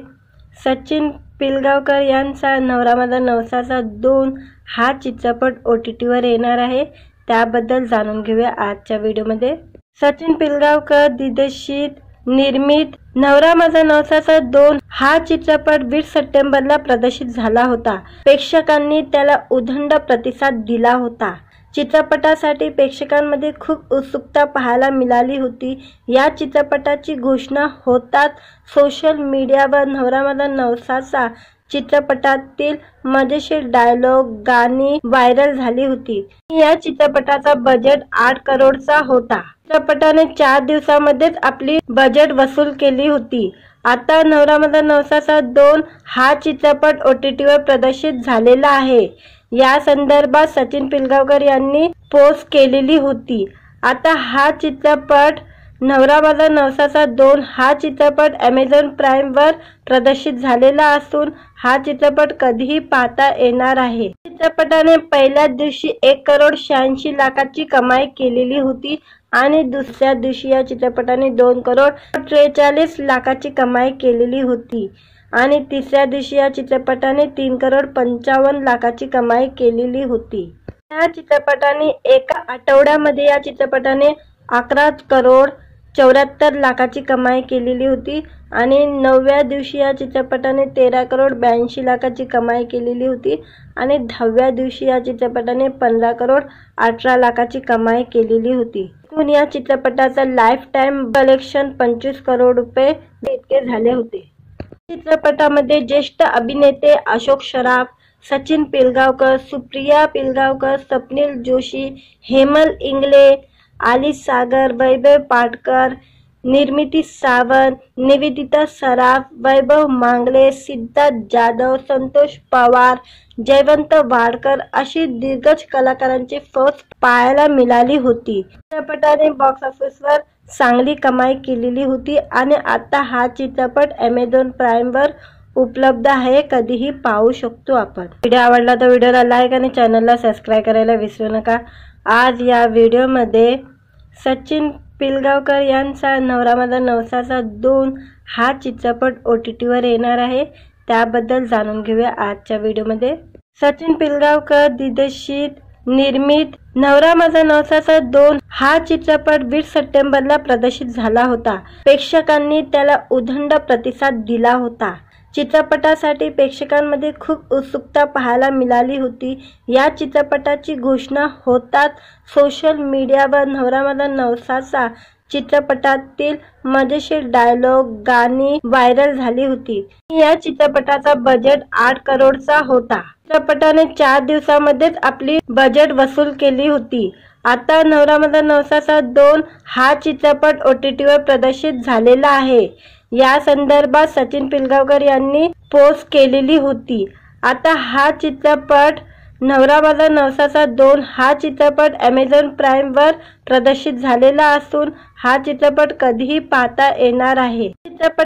सचिन पिलगावकर यांचा नवरा माझा नवसाचा 2 हा चित्रपट OTTवर येणार आहे. त्याबद्दल जाणून घेऊया आजच्या व्हिडिओमध्ये. सचिन पिलगावकर दिग्दर्शित निर्मित नवरा माझा नवसाचा 2 हा चित्रपट 20 सप्टेंबरला प्रदर्शित झाला होता. प्रेक्षकांनी त्याला उदंड प्रतिसाद दिला होता. चित्रपटासाठी प्रेक्षकांमध्ये खूप उत्सुकता पाहायला मिळाली होती. या चित्रपटाची घोषणा होताच सोशल मीडियावर नवरा माझा नवसाचा चित्रपटातील मजेशीर डायलॉग गाणी व्हायरल झाली होती. या चित्रपटाचा बजेट 8 करोडचा होता. चित्रपटाने 4 दिवसांमध्येच आपली बजेट वसूल केली होती. आता नवरा माझा नवसाचा 2 हा चित्रपट OTTवर प्रदर्शित झालेला आहे. या संदर्भात सचिन पिलगावकर यांनी पोस्ट केलेली होती. आता हा चित्रपट नवरा माझा नवसाचा 2 हा चित्रपट Amazon प्राईमवर प्रदर्शित झालेला असून हा चित्रपट कधीही पाहता येणार आहे. चित्रपटाने पहिल्या दिवशी 1,86,00,000ची कमाई केलेली होती आणि दुसऱ्या दिवशी या चित्रपटाने 2,43,00,000ची कमाई केलेली होती आणि तिसऱ्या दिवशी या चित्रपटाने 3,55,00,000ची कमाई केलेली होती. या चित्रपटाने एका आठवड्यामध्ये या चित्रपटाने 74 लाखाची कमाई केलेली होती आणि 9व्या दिवशी या चित्रपटाने 13 करोड 82 लाखाची कमाई केलेली होती आणि 10व्या दिवशी या चित्रपटाने 15 करोड 18 लाखाची कमाई केलेली होती. एकूण या चित्रपटाचा लाईफ टाइम कलेक्शन 25 करोड रुपये इतके झाले होते. चित्रपटामध्ये ज्येष्ठ अभिनेते अशोक सराफ, सचिन पिलगावकर, सुप्रिया पिलगावकर, स्वप्नील जोशी, हेमल इंगळे, आली सागर, वैभव पाटकर, निर्मिती सावंत, निवेदिता सराफ, वैभव मांगले, सिद्धार्थ जाधव, संतोष पवार, जयवंत वाडकर अशी दिग्गज कलाकारांची फौज पाहायला मिळाली होती. चित्रपटाने बॉक्स ऑफिसवर चांगली कमाई केलेली होती आणि आता हा चित्रपट Amazon प्राईमवर उपलब्ध आहे. कधीही पाहू शकतो आपण. व्हिडिओ आवडला तर व्हिडिओला लाईक आणि चॅनलला सबस्क्राईब करायला विसरू नका. आज या व्हिडिओमध्ये सचिन पिलगावकर यांचा नवरा माझा नवसाचा 2 हा चित्रपट OTTवर येणार आहे. त्याबद्दल जाणून घेऊया आजच्या व्हिडिओमध्ये. सचिन पिलगावकर दिग्दर्शित निर्मित नवरा माझा नवसाचा 2 हा चित्रपट 20 सप्टेंबरला प्रदर्शित झाला होता. प्रेक्षकांनी त्याला उदंड प्रतिसाद दिला होता. चित्रपटासाठी प्रेक्षकांमध्ये खूप उत्सुकता पाहायला मिळाली होती. या चित्रपटाची घोषणा होताच सोशल मीडियावर नवरा माझा नवसाचा चित्रपटातील मजेशीर डायलॉग गाणी व्हायरल झाली होती. या चित्रपटाचा बजेट 8 करोडचा होता. चित्रपटाने 4 दिवसांमध्येच आपली बजेट वसूल केली होती. आता नवरा माझा नवसाचा 2 हा चित्रपट OTTवर प्रदर्शित झालेला आहे. या संदर्भात सचिन पिलगावकर यांनी पोस्ट केलेली होती. आता हा चित्रपट नवरा माझा नवसाचा 2 हा चित्रपट Amazon प्राईमवर प्रदर्शित झालेला असून हा चित्रपट कधीही पाहता येणार आहे. चित्रपट